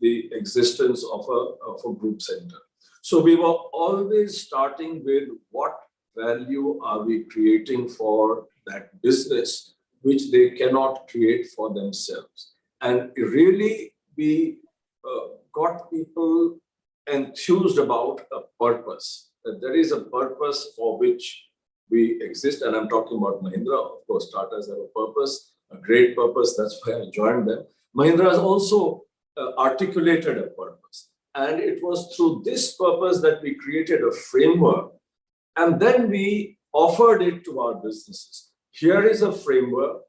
the existence of a group center. So we were always starting with what value are we creating for that business, which they cannot create for themselves. And really, we got people enthused about a purpose, that there is a purpose for which we exist. And I'm talking about Mahindra. Of course, Tatas have a purpose, a great purpose. That's why I joined them. Mahindra has also articulated a purpose. And it was through this purpose that we created a framework. And then we offered it to our businesses. Here is a framework.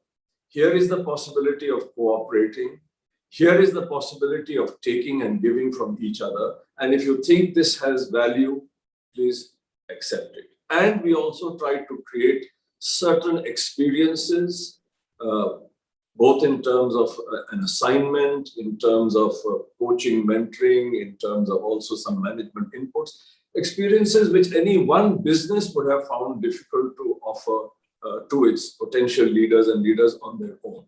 Here is the possibility of cooperating. Here is the possibility of taking and giving from each other. And if you think this has value, please accept it. And we also try to create certain experiences, both in terms of an assignment, in terms of coaching, mentoring, in terms of also some management inputs, experiences which any one business would have found difficult to offer to its potential leaders and leaders on their own.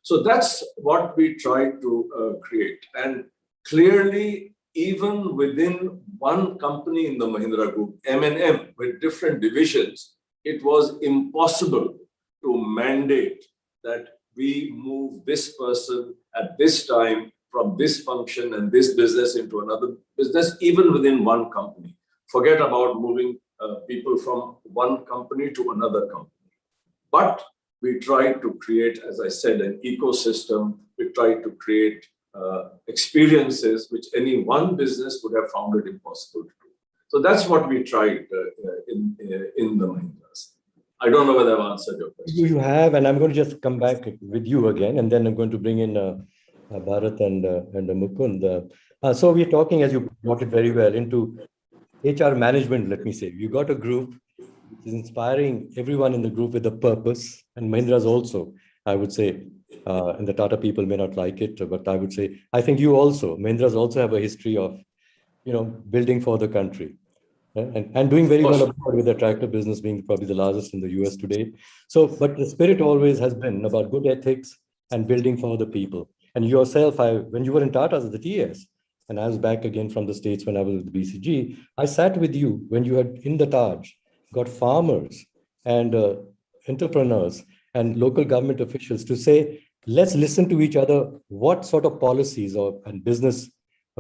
So that's what we try to create. And clearly, even within one company in the Mahindra Group, M&M, with different divisions, it was impossible to mandate that we move this person at this time from this function and this business into another business, even within one company. Forget about moving people from one company to another company. But we try to create, as I said, an ecosystem. We try to create experiences which any one business would have found it impossible to do. So that's what we tried in the Mahindras. I don't know whether I've answered your question. You have, and I'm going to just come back with you again, and then I'm going to bring in Bharat and Mukund. So we're talking, as you brought it very well, into HR management, let me say. You got a group which is inspiring everyone in the group with a purpose, and Mahindra's also, I would say, and the Tata people may not like it, but I would say, I think you also, Mahindra's also have a history of, building for the country. And doing very well with the tractor business being probably the largest in the US today. So, but the spirit always has been about good ethics and building for the people. And yourself, when you were in Tata as the TS, and I was back again from the States when I was with the BCG, I sat with you when you had in the Taj, got farmers and entrepreneurs and local government officials to say, let's listen to each other, what sort of policies and business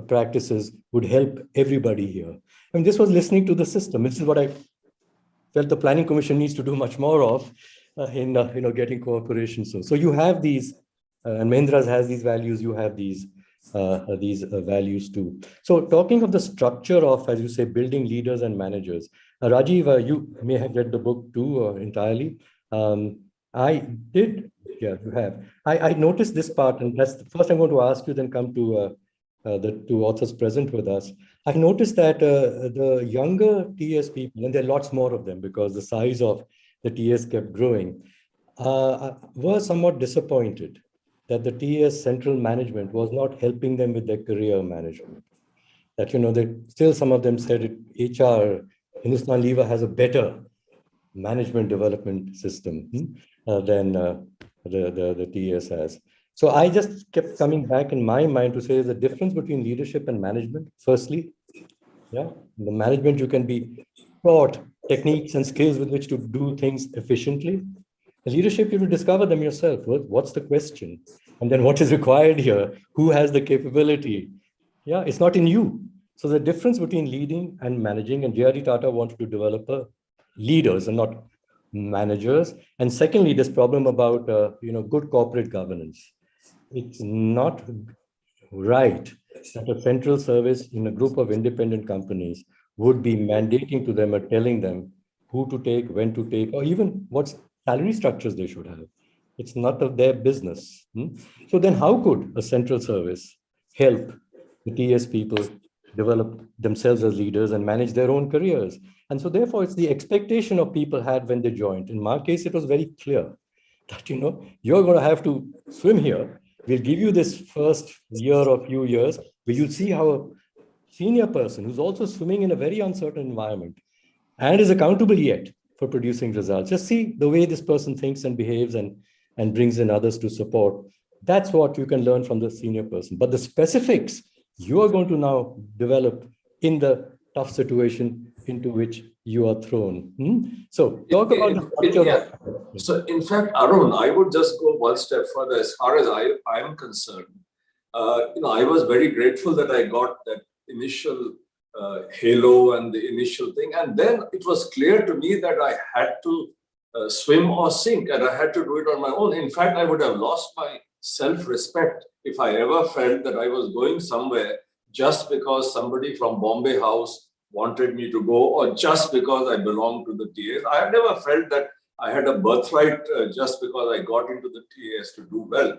practices would help everybody here. And this was listening to the system. This is what I felt the Planning Commission needs to do much more of in getting cooperation. So you have these, and Mahindra's has these values. You have these values too. So talking of the structure of, as you say, building leaders and managers. Rajeev, you may have read the book too entirely. I did. Yeah, you have. I noticed this part, and that's the first I'm going to ask you. Then come to the two authors present with us. I noticed that the younger TS people, and there are lots more of them because the size of the TS kept growing, were somewhat disappointed that the TS central management was not helping them with their career management. That, still some of them said HR, Hindustan Lever has a better management development system than the TS has. So I just kept coming back in my mind to say the difference between leadership and management. Firstly, the management, you can be taught techniques and skills with which to do things efficiently. The leadership, you will discover them yourself. What's the question? And then what is required here? Who has the capability? Yeah, it's not in you. So the difference between leading and managing, and J.R.D. Tata wanted to develop leaders and not managers. And secondly, this problem about good corporate governance. It's not right that a central service in a group of independent companies would be mandating to them or telling them who to take, when to take, or even what salary structures they should have. It's not of their business. So then how could a central service help the TS people develop themselves as leaders and manage their own careers? And so therefore, it's the expectation of people had when they joined. In my case, it was very clear that, you're going to have to swim here. We'll give you this first year or few years where you'll see how a senior person who's also swimming in a very uncertain environment and is accountable yet for producing results. Just see the way this person thinks and behaves and brings in others to support. That's what you can learn from the senior person. But the specifics you are going to now develop in the tough situation into which you are thrown. So talk about the structure. So in fact, Arun, I would just go one step further. As far as I am concerned, I was very grateful that I got that initial halo and the initial thing. And then it was clear to me that I had to swim or sink, and I had to do it on my own. In fact, I would have lost my self-respect if I ever felt that I was going somewhere just because somebody from Bombay House wanted me to go, or just because I belonged to the TAS. I have never felt that I had a birthright just because I got into the TAS to do well.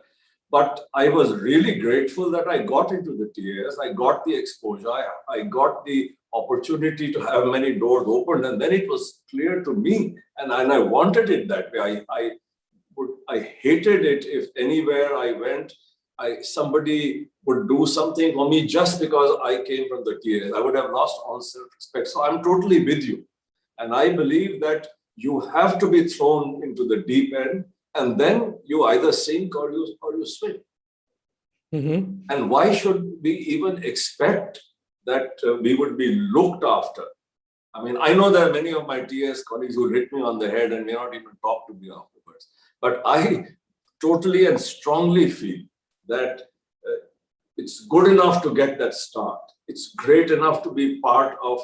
But I was really grateful that I got into the TAS. I got the exposure. I got the opportunity to have many doors opened. And then it was clear to me, and I wanted it that way. I hated it if anywhere I went, somebody would do something for me just because I came from the TAS. I would have lost all self-respect. So I'm totally with you. And I believe that you have to be thrown into the deep end, and then you either sink or you swim. And why should we even expect that we would be looked after? I mean, I know there are many of my TAS colleagues who hit me on the head and may not even talk to me afterwards. But I totally and strongly feel that it's good enough to get that start. It's great enough to be part of,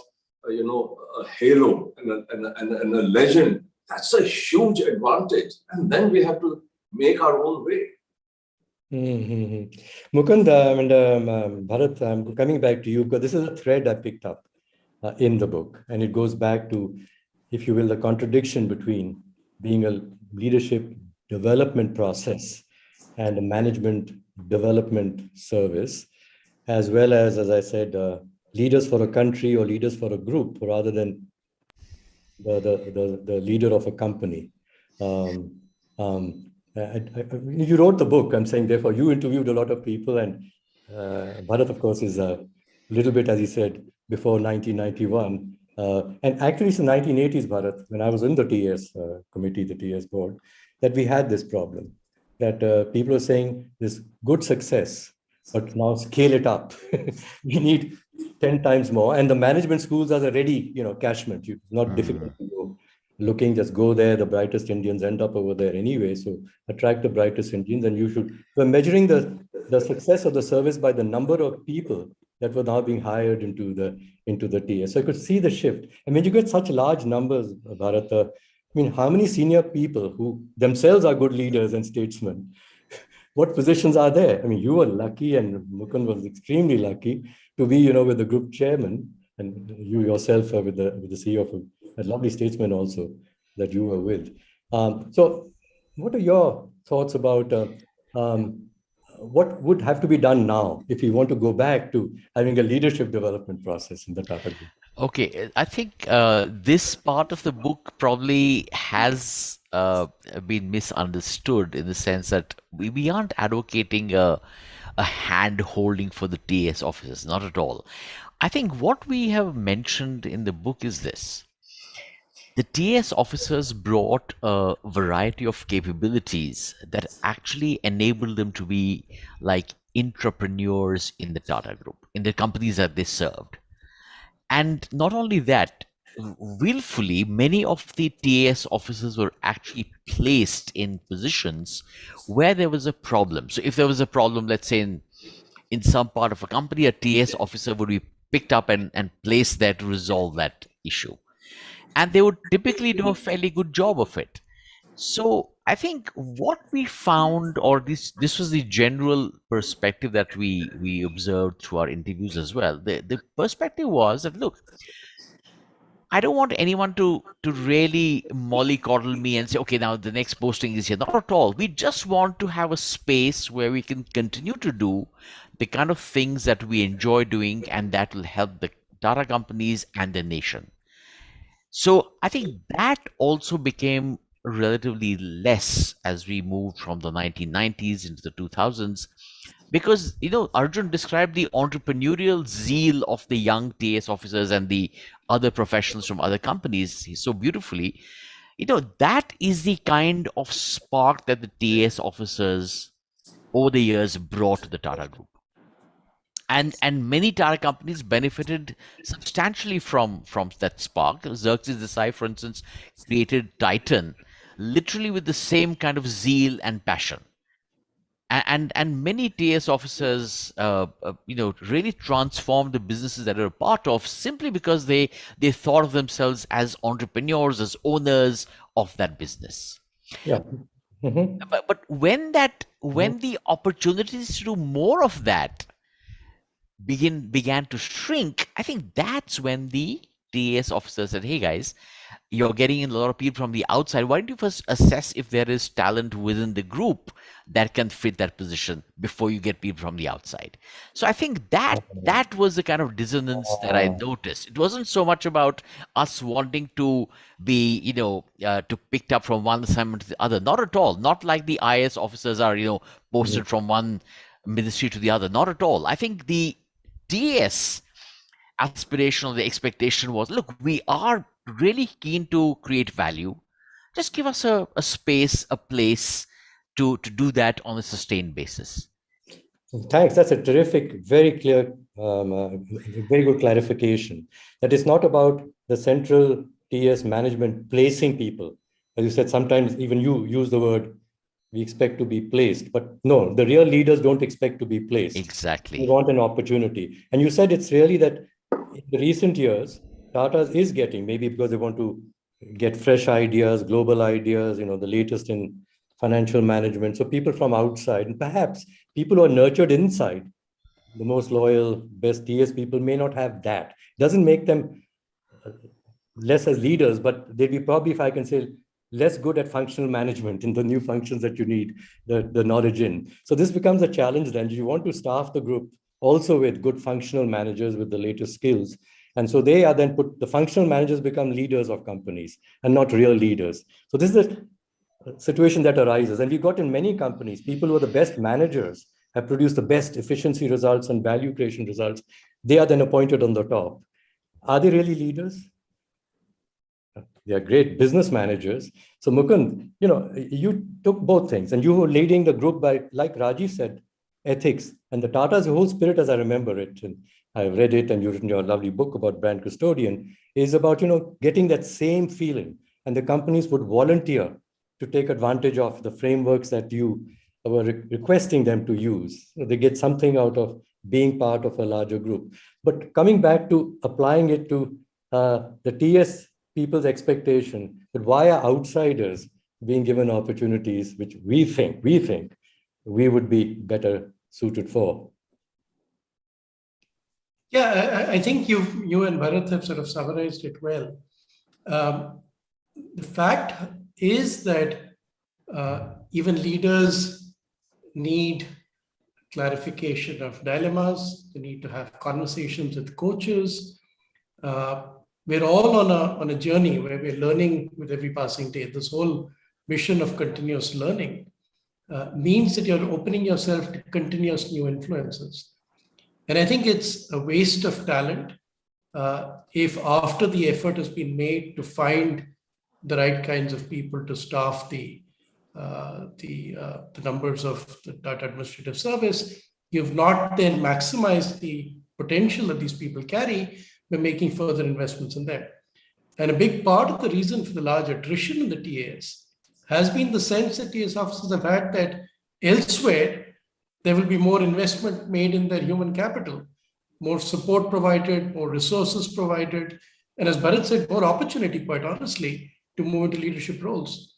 a halo and a legend. That's a huge advantage. And then we have to make our own way. Mukund and Bharat, I'm coming back to you because this is a thread I picked up in the book. And it goes back to, if you will, the contradiction between being a leadership development process and a management development service, as well as I said, leaders for a country or leaders for a group rather than the leader of a company. You wrote the book, I'm saying, therefore, you interviewed a lot of people, and Bharat, of course, is a little bit, as he said, before 1991. And actually, it's the 1980s, Bharat, when I was in the TAS committee, the TAS board, that we had this problem, that people are saying this good success, but now scale it up. We need 10 times more. And the management schools are the ready, catchment. It's not difficult to go looking, just go there. The brightest Indians end up over there anyway. So attract the brightest Indians, and you should. We're measuring the success of the service by the number of people that were now being hired into the TAS. So I could see the shift. And when you get such large numbers, Bharat, how many senior people who themselves are good leaders and statesmen, what positions are there? You were lucky, and Mukund was extremely lucky to be, with the group chairman, and you yourself with the CEO of a lovely statesman also that you were with. So what are your thoughts about what would have to be done now if you want to go back to having a leadership development process in the Tata Group? Okay, I think this part of the book probably has been misunderstood in the sense that we aren't advocating a hand holding for the TAS officers, not at all. I think what we have mentioned in the book is this. The TAS officers brought a variety of capabilities that actually enabled them to be like entrepreneurs in the Tata Group, in the companies that they served. And not only that, willfully, many of the TAS officers were actually placed in positions where there was a problem. So if there was a problem, let's say in some part of a company, a TAS officer would be picked up and placed there to resolve that issue. And they would typically do a fairly good job of it. So I think what we found, or this was the general perspective that we observed through our interviews as well. The perspective was that, look, I don't want anyone to really mollycoddle me and say, okay, now the next posting is here. Not at all. We just want to have a space where we can continue to do the kind of things that we enjoy doing, and that will help the Tata companies and the nation. So I think that also became relatively less as we moved from the 1990s into the 2000s. because Arjun described the entrepreneurial zeal of the young TAS officers and the other professionals from other companies so beautifully. That is the kind of spark that the TAS officers over the years brought to the Tata Group. And many Tata companies benefited substantially from that spark. Xerxes Desai, for instance, created Titan literally with the same kind of zeal and passion. And many TAS officers, really transformed the businesses that they're a part of simply because they thought of themselves as entrepreneurs, as owners of that business. Yeah. Mm-hmm. But when the opportunities to do more of that began to shrink, I think that's when the TAS officer said, "Hey guys, you're getting in a lot of people from the outside. Why don't you first assess if there is talent within the group that can fit that position before you get people from the outside?" So I think that was the kind of dissonance that I noticed. It wasn't so much about us wanting to be, to picked up from one assignment to the other. Not at all. Not like the IAS officers are, posted from one ministry to the other. Not at all. I think the TAS aspiration or the expectation was, look, we are really keen to create value. Just give us a space, a place to do that on a sustained basis. Thanks. That's a terrific, very clear, very good clarification. That it's not about the central TAS management placing people. As you said, sometimes even you use the word, we expect to be placed, but no, the real leaders don't expect to be placed. Exactly. They want an opportunity. And you said it's really that in the recent years, Tata is getting, maybe because they want to get fresh ideas, global ideas, the latest in financial management. So people from outside, and perhaps people who are nurtured inside, the most loyal, best TS people may not have that. Doesn't make them less as leaders, but they'd be probably, if I can say, less good at functional management in the new functions that you need the knowledge in. So this becomes a challenge then. You want to staff the group also with good functional managers with the latest skills. And so they are then the functional managers become leaders of companies and not real leaders. So this is a situation that arises. And we've got in many companies, people who are the best managers have produced the best efficiency results and value creation results. They are then appointed on the top. Are they really leaders? They are great business managers. So Mukund, you took both things and you were leading the group by, like Rajeev said, ethics. And the Tata's whole spirit, as I remember it, and I've read it and you've written your lovely book about brand custodian, is about, getting that same feeling. And the companies would volunteer to take advantage of the frameworks that you were requesting them to use. They get something out of being part of a larger group. But coming back to applying it to the TS people's expectation, that why are outsiders being given opportunities which we think we would be better suited for? Yeah, I think you and Bharat have sort of summarized it well. The fact is that even leaders need clarification of dilemmas. They need to have conversations with coaches. We're all on a journey where we're learning with every passing day. This whole mission of continuous learning means that you're opening yourself to continuous new influences. And I think it's a waste of talent if after the effort has been made to find the right kinds of people to staff the numbers of the Tata Administrative Service, you've not then maximized the potential that these people carry by making further investments in them. And a big part of the reason for the large attrition in the TAS has been the sense that TAS officers have had that elsewhere, there will be more investment made in their human capital, more support provided, more resources provided, and as Bharat said, more opportunity, quite honestly, to move into leadership roles.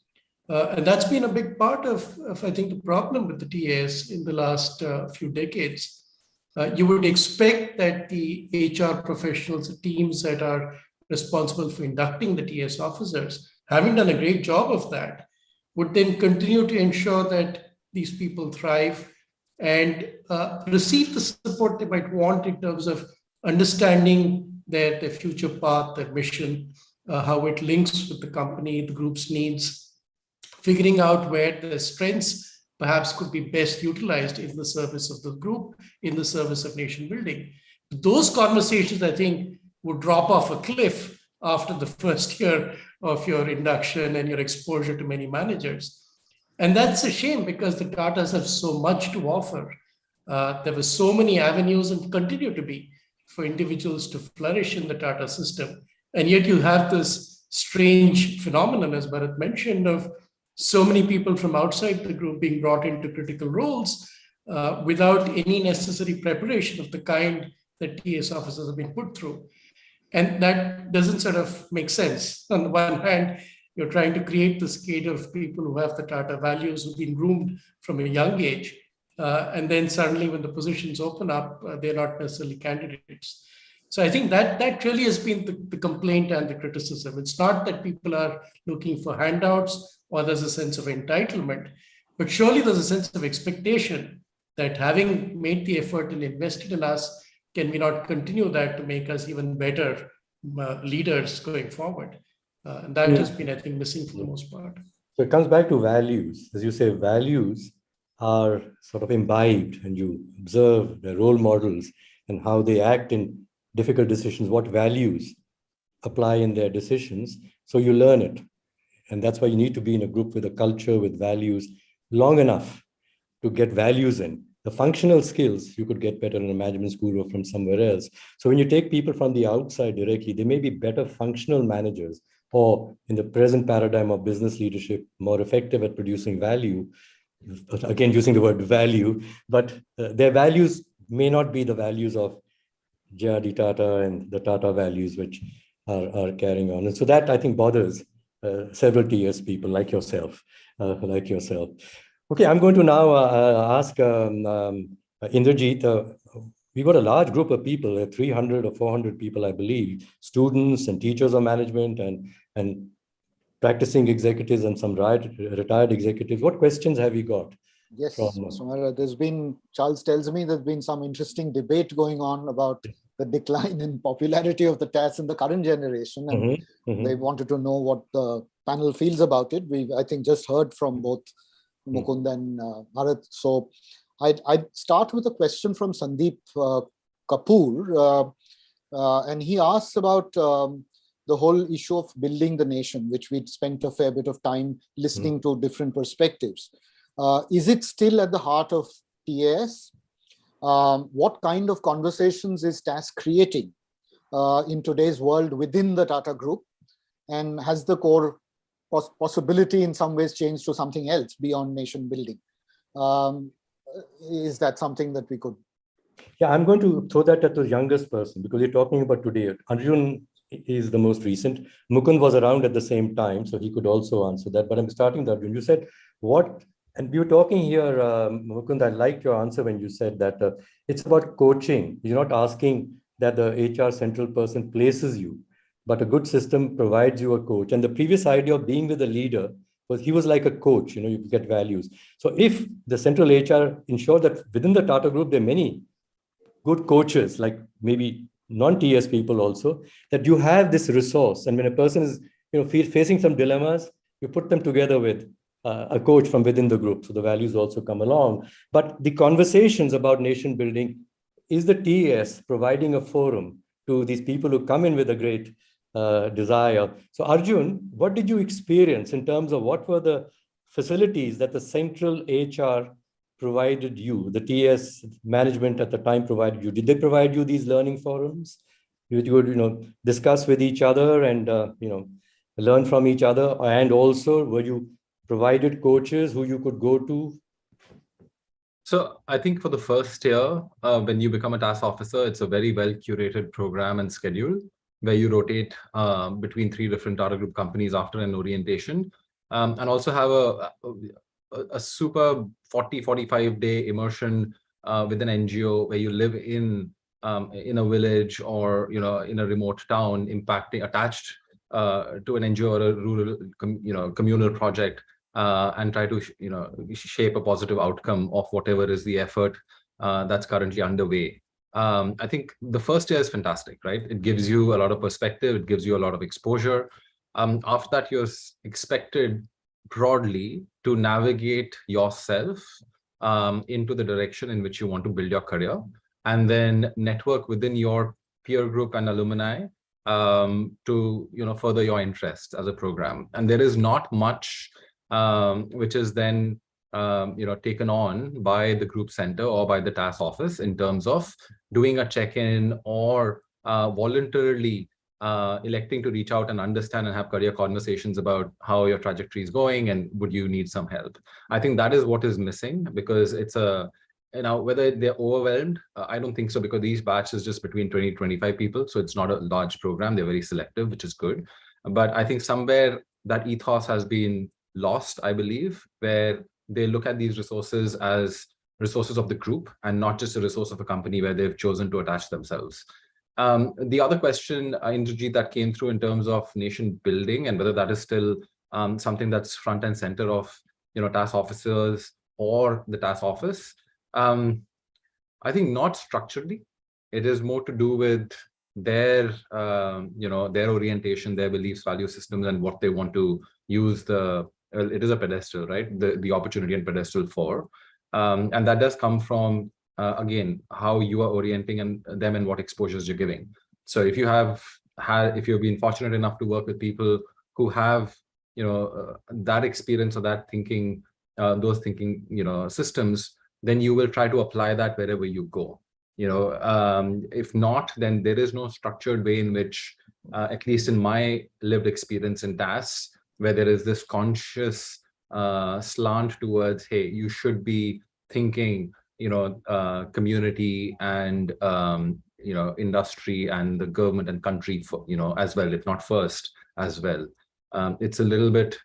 And that's been a big part of I think, the problem with the TAS in the last few decades. You would expect that the HR professionals, the teams that are responsible for inducting the TAS officers, having done a great job of that, would then continue to ensure that these people thrive and receive the support they might want in terms of understanding their future path, their mission, how it links with the company, the group's needs, figuring out where their strengths perhaps could be best utilized in the service of the group, in the service of nation building. Those conversations, I think, would drop off a cliff after the first year of your induction and your exposure to many managers. And that's a shame because the Tatas have so much to offer. There were so many avenues and continue to be for individuals to flourish in the Tata system. And yet you have this strange phenomenon, as Bharat mentioned, of so many people from outside the group being brought into critical roles without any necessary preparation of the kind that TS officers have been put through. And that doesn't sort of make sense. On the one hand, you're trying to create this cadre of people who have the Tata values, who've been groomed from a young age. And then suddenly when the positions open up, they're not necessarily candidates. So I think that really has been the complaint and the criticism. It's not that people are looking for handouts or there's a sense of entitlement, but surely there's a sense of expectation that having made the effort and invested in us, can we not continue that to make us even better leaders going forward? And that has been, I think, missing for the most part. So it comes back to values. As you say, values are sort of imbibed, and you observe the role models and how they act in difficult decisions, what values apply in their decisions. So you learn it. And that's why you need to be in a group with a culture, with values, long enough to get values in. The functional skills you could get better in a management school or from somewhere else. So when you take people from the outside directly, they may be better functional managers, or in the present paradigm of business leadership, more effective at producing value. Again, using the word value, but their values may not be the values of J.R.D. Tata and the Tata values, which are carrying on. And so that, I think, bothers several TS people like yourself. Okay, I'm going to now ask Indrajit. We've got a large group of people, 300 or 400 people, I believe, students and teachers of management and practicing executives and some retired executives. What questions have you got? Yes, Mr. Maira, there's been, Charles tells me there's been some interesting debate going on about the decline in popularity of the TAS in the current generation. And they wanted to know what the panel feels about it. We've, I think, just heard from both Mukund and Bharat. So I'd start with a question from Sandeep Kapoor. And he asks about the whole issue of building the nation, which we'd spent a fair bit of time listening to different perspectives. Is it still at the heart of TAS? What kind of conversations is TAS creating in today's world within the Tata Group? And has the core possibility in some ways changed to something else beyond nation building? Is that something that we could? Yeah, I'm going to throw that at the youngest person because you're talking about today. Arjun is the most recent. Mukund was around at the same time, so he could also answer that. But I'm starting with Arjun. You said what? And we were talking here, Mukund, I liked your answer when you said that it's about coaching. You're not asking that the HR central person places you, but a good system provides you a coach. And the previous idea of being with a leader was he was like a coach, you get values. So if the central HR ensure that within the Tata Group, there are many good coaches, like maybe non-TS people also, that you have this resource. And when a person is facing some dilemmas, you put them together with a coach from within the group. So the values also come along. But the conversations about nation building is the TS providing a forum to these people who come in with a great desire. So Arjun, what did you experience in terms of what were the facilities that the central HR provided you, the TS management at the time provided you? Did they provide you these learning forums? You would discuss with each other and learn from each other, and also were you provided coaches who you could go to? So I think for the first year, when you become a TAS officer, it's a very well curated program and schedule where you rotate between 3 different Tata Group companies after an orientation, and also have a super 40-45 day immersion with an NGO where you live in a village or in a remote town, attached to an NGO or a rural communal project, and try to shape a positive outcome of whatever is the effort that's currently underway. I think the first year is fantastic, right? It gives you a lot of perspective, it gives you a lot of exposure. After that, you're expected broadly to navigate yourself into the direction in which you want to build your career, and then network within your peer group and alumni to further your interests as a program. And there is not much which is then taken on by the group center or by the TAS office in terms of doing a check-in or voluntarily electing to reach out and understand and have career conversations about how your trajectory is going and would you need some help. I think that is what is missing, because it's whether they're overwhelmed, I don't think so, because these batches just between 20 to 25 people. So it's not a large program. They're very selective, which is good. But I think somewhere that ethos has been lost, I believe, where they look at these resources as resources of the group and not just a resource of a company where they've chosen to attach themselves. The other question, Indrajit, that came through in terms of nation building and whether that is still something that's front and center of TAS officers or the TAS office. I think not structurally. It is more to do with their their orientation, their beliefs, value systems, and what they want to use it is a pedestal, right? The opportunity and pedestal for. And that does come from again, how you are orienting them and what exposures you're giving. So if if you've been fortunate enough to work with people who have, that experience or that thinking, those thinking, systems, then you will try to apply that wherever you go. If not, then there is no structured way in which, at least in my lived experience in TAS, where there is this conscious slant towards, hey, you should be thinking community and industry and the government and country for, as well, if not first as well. It's a little bit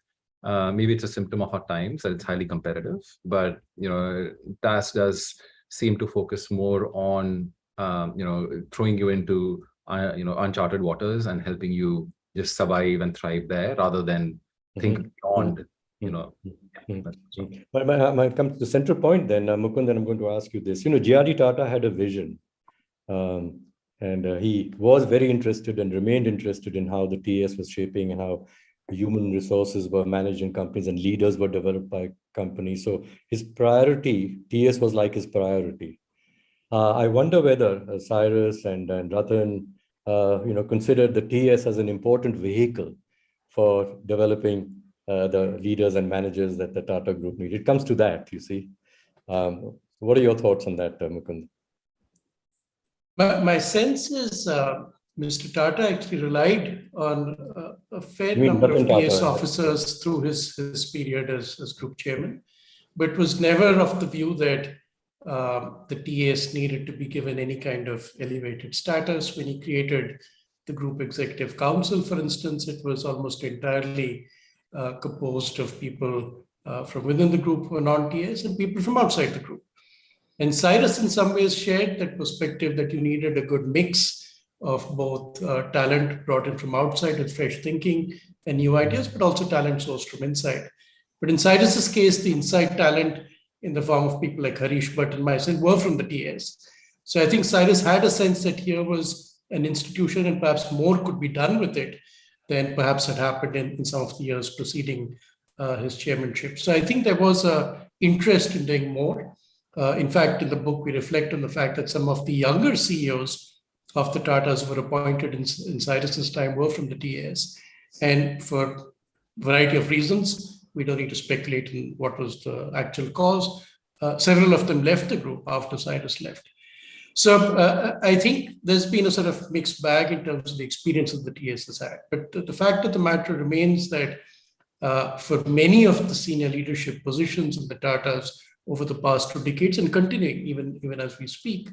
maybe it's a symptom of our times that it's highly competitive, but TAS does seem to focus more on throwing you into uncharted waters and helping you just survive and thrive there rather than think beyond. But I come to the central point then, Mukund, and I'm going to ask you this. G.R.D. Tata had a vision, and he was very interested and remained interested in how the TAS was shaping and how human resources were managed in companies and leaders were developed by companies. So his priority, TAS was like his priority. I wonder whether Cyrus and Ratan, considered the TAS as an important vehicle for developing the leaders and managers that the Tata Group need. It comes to that, you see. What are your thoughts on that, Mukund? My sense is Mr. Tata actually relied on a fair number of TAS officers through his period as group chairman, but was never of the view that the TAS needed to be given any kind of elevated status. When he created the Group Executive Council, for instance, it was almost entirely composed of people from within the group who were non-TAS and people from outside the group. And Cyrus in some ways shared that perspective that you needed a good mix of both talent brought in from outside with fresh thinking and new ideas, but also talent sourced from inside. But in Cyrus's case, the inside talent in the form of people like Harish Bhatt and myself were from the TAS. So I think Cyrus had a sense that here was an institution and perhaps more could be done with it than perhaps had happened in some of the years preceding his chairmanship. So I think there was an interest in doing more. In fact, in the book, we reflect on the fact that some of the younger CEOs of the Tatas who were appointed in Cyrus's time were from the TAS. And for a variety of reasons, we don't need to speculate in what was the actual cause. Several of them left the group after Cyrus left. So I think there's been a sort of mixed bag in terms of the experience that the TAS has had. But the fact of the matter remains that for many of the senior leadership positions of the Tatas over the past 2 decades and continuing even as we speak,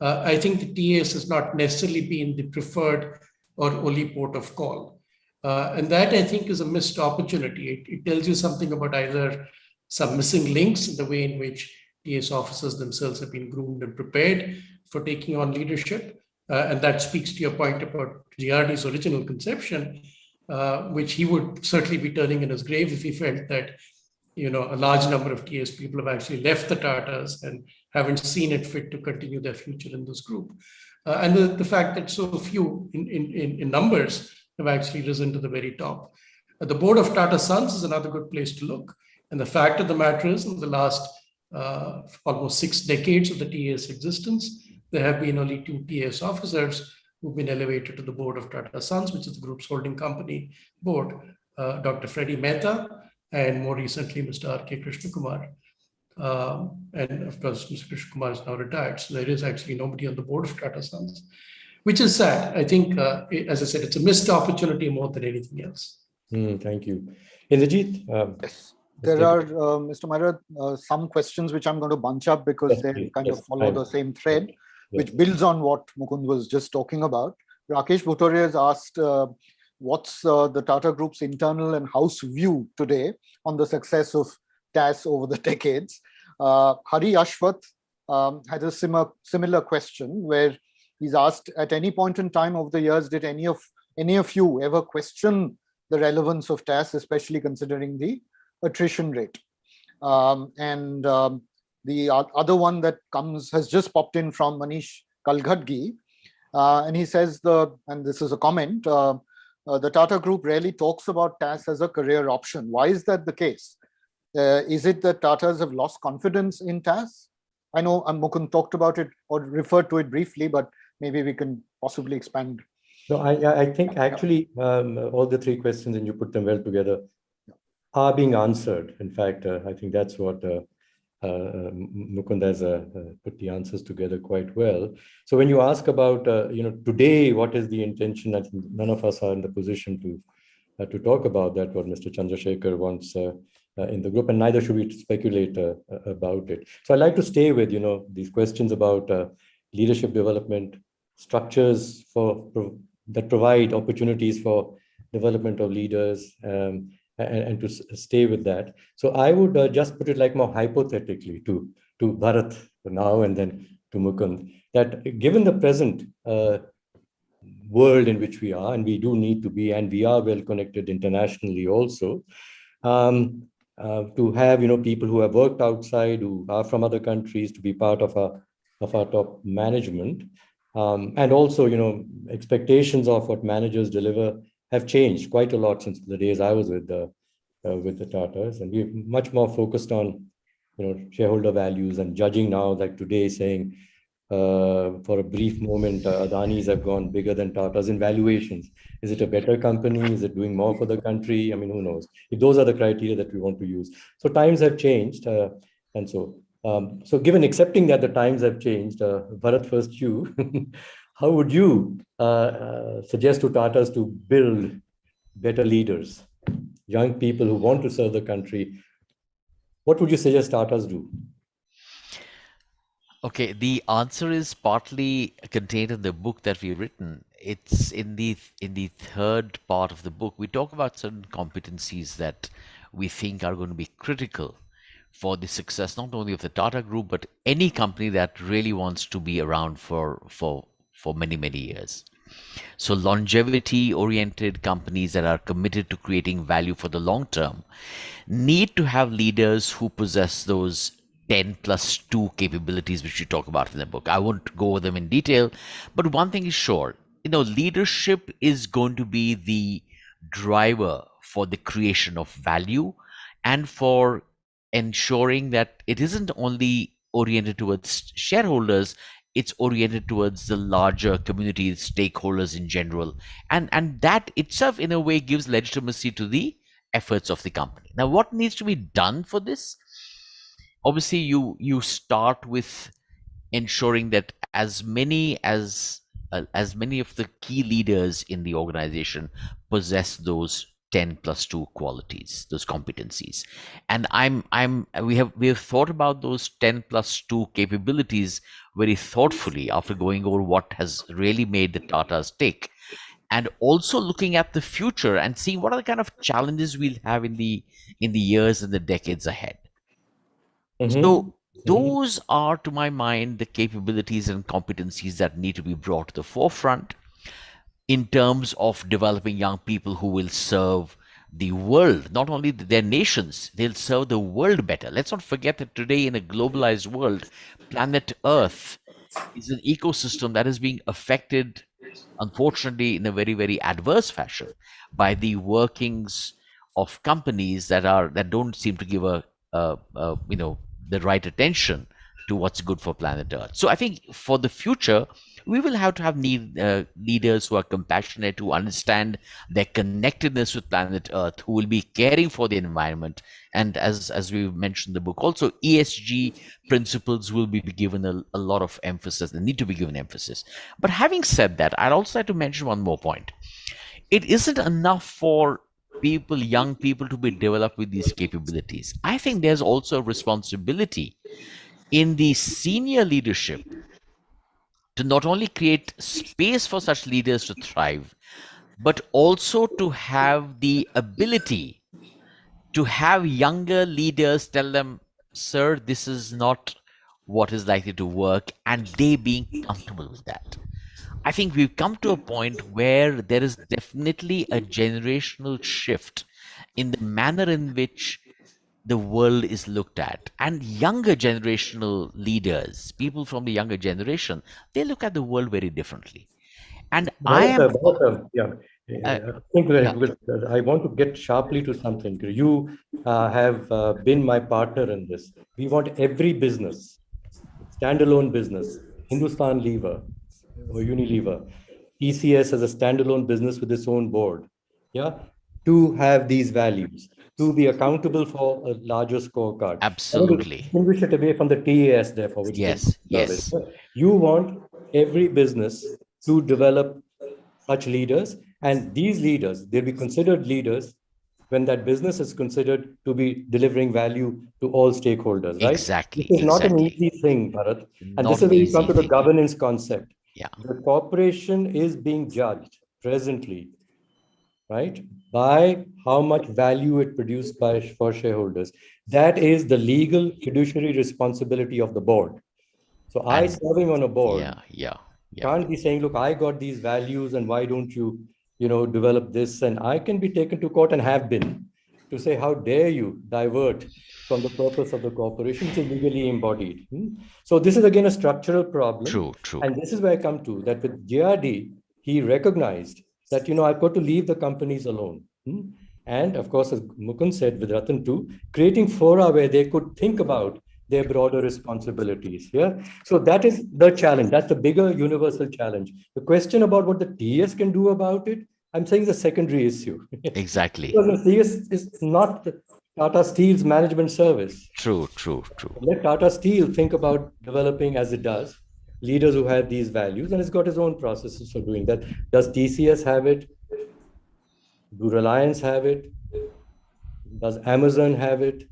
I think the TAS has not necessarily been the preferred or only port of call. And that, I think, is a missed opportunity. It tells you something about either some missing links in the way in which TAS officers themselves have been groomed and prepared for taking on leadership. And that speaks to your point about G.R.D.'s original conception, which he would certainly be turning in his grave if he felt that a large number of TAS people have actually left the Tatas and haven't seen it fit to continue their future in this group. And the fact that so few in numbers have actually risen to the very top. The board of Tata Sons is another good place to look. And the fact of the matter is, in the last almost 6 decades of the TAS existence, there have been only 2 TAS officers who've been elevated to the board of Tata Sons, which is the group's holding company board, Dr. Freddie Mehta, and more recently, Mr. R.K. Krishnakumar. And of course, Mr. Krishnakumar is now retired. So there is actually nobody on the board of Tata Sons, which is sad. I think, as I said, it's a missed opportunity more than anything else. Thank you. Indrajit? Yes. There are, Mr. Maira, some questions which I'm going to bunch up because they kind of follow the same thread, which builds on what Mukund was just talking about. Rakesh Bhutoria has asked, what's the Tata Group's internal and house view today on the success of TAS over the decades? Hari Ashwath had a similar question where he's asked, at any point in time over the years, did any of you ever question the relevance of TAS, especially considering the attrition rate? The other one that has just popped in from Manish Kalghadgi, and he says, and this is a comment, the Tata Group rarely talks about TAS as a career option. Why is that the case? Is it that Tatas have lost confidence in TAS? I know Mukund talked about it or referred to it briefly, but maybe we can possibly expand. No, I think actually all the 3 questions, and you put them well together, are being answered. In fact, I think that's what Mukund has put the answers together quite well. So when you ask about, today, what is the intention? I think none of us are in the position to talk about that, what Mr. Chandrasekhar wants in the group, and neither should we speculate about it. So I'd like to stay with, these questions about leadership development, structures that provide opportunities for development of leaders, and to stay with that. So I would just put it like more hypothetically to Bharat now and then to Mukund, that given the present world in which we are, and we do need to be, and we are well connected internationally also, to have people who have worked outside, who are from other countries, to be part of our top management, and also expectations of what managers deliver have changed quite a lot since the days I was with the Tatas, and we're much more focused on shareholder values and judging now, like today, saying for a brief moment Adanis have gone bigger than Tatas in valuations. Is it a better company? Is it doing more for the country? I mean, who knows? If those are the criteria that we want to use. So times have changed, and so given accepting that the times have changed, Bharat, first you, how would you suggest to Tatas to build better leaders, young people who want to serve the country? What would you suggest Tatas do? Okay, the answer is partly contained in the book that we've written. It's in the third part of the book. We talk about certain competencies that we think are going to be critical for the success not only of the Tata Group, but any company that really wants to be around for many, many years. So longevity-oriented companies that are committed to creating value for the long term need to have leaders who possess those 10+2 capabilities, which you talk about in the book. I won't go over them in detail, but one thing is sure, leadership is going to be the driver for the creation of value and for ensuring that it isn't only oriented towards shareholders, it's oriented towards the larger community, stakeholders in general. And that itself, in a way, gives legitimacy to the efforts of the company. Now, what needs to be done for this? Obviously, you start with ensuring that as many of the key leaders in the organization possess those 10+2 qualities, those competencies. And we have thought about those 10+2 capabilities very thoughtfully after going over what has really made the Tatas tick, and also looking at the future and seeing what are the kind of challenges we'll have in the years and the decades ahead. So those are, to my mind, the capabilities and competencies that need to be brought to the forefront in terms of developing young people who will serve the world, not only their nations, they'll serve the world better. Let's not forget that today, in a globalized world, planet Earth is an ecosystem that is being affected, unfortunately, in a very, very adverse fashion by the workings of companies that don't seem to give the right attention to what's good for planet Earth. So I think for the future, we will have to have leaders who are compassionate, who understand their connectedness with planet Earth, who will be caring for the environment. And as we mentioned in the book, also ESG principles will be given a lot of emphasis. They need to be given emphasis. But having said that, I'd also like to mention one more point. It isn't enough for young people to be developed with these capabilities. I think there's also a responsibility in the senior leadership to not only create space for such leaders to thrive, but also to have the ability to have younger leaders tell them, sir, this is not what is likely to work, and they being comfortable with that. I think we've come to a point where there is definitely a generational shift in the manner in which the world is looked at. And younger generational leaders, people from the younger generation, they look at the world very differently. And I am... I think I want to get sharply to something. You have been my partner in this. We want every business, standalone business, Hindustan Lever or Unilever, TCS as a standalone business with its own board, to have these values, to be accountable for a larger scorecard. Absolutely. Distinguish it away from the TAS, therefore. Which yes. You want every business to develop such leaders, and these leaders, they'll be considered leaders when that business is considered to be delivering value to all stakeholders, right? Exactly. This is not an easy thing, Bharat. And this is where you come to the governance concept. Yeah. The corporation is being judged presently, right, by how much value it produced for shareholders. That is the legal fiduciary responsibility of the board. So I, serving on a board, can't be saying, look, I got these values and why don't you, develop this? And I can be taken to court and have been to say, how dare you divert from the purpose of the corporation, which is legally embodied. So this is again a structural problem. True. And this is where I come to, that with JRD, he recognized that, I've got to leave the companies alone. And of course, as Mukund said with Ratan too, creating fora where they could think about their broader responsibilities. So that is the challenge. That's the bigger universal challenge. The question about what the TS can do about it, I'm saying the secondary issue. Exactly. Because the TS is not Tata Steel's management service. True. Let Tata Steel think about developing, as it does, leaders who have these values, and it's got its own processes for doing that. Does TCS have it? Do Reliance have it? Does Amazon have it?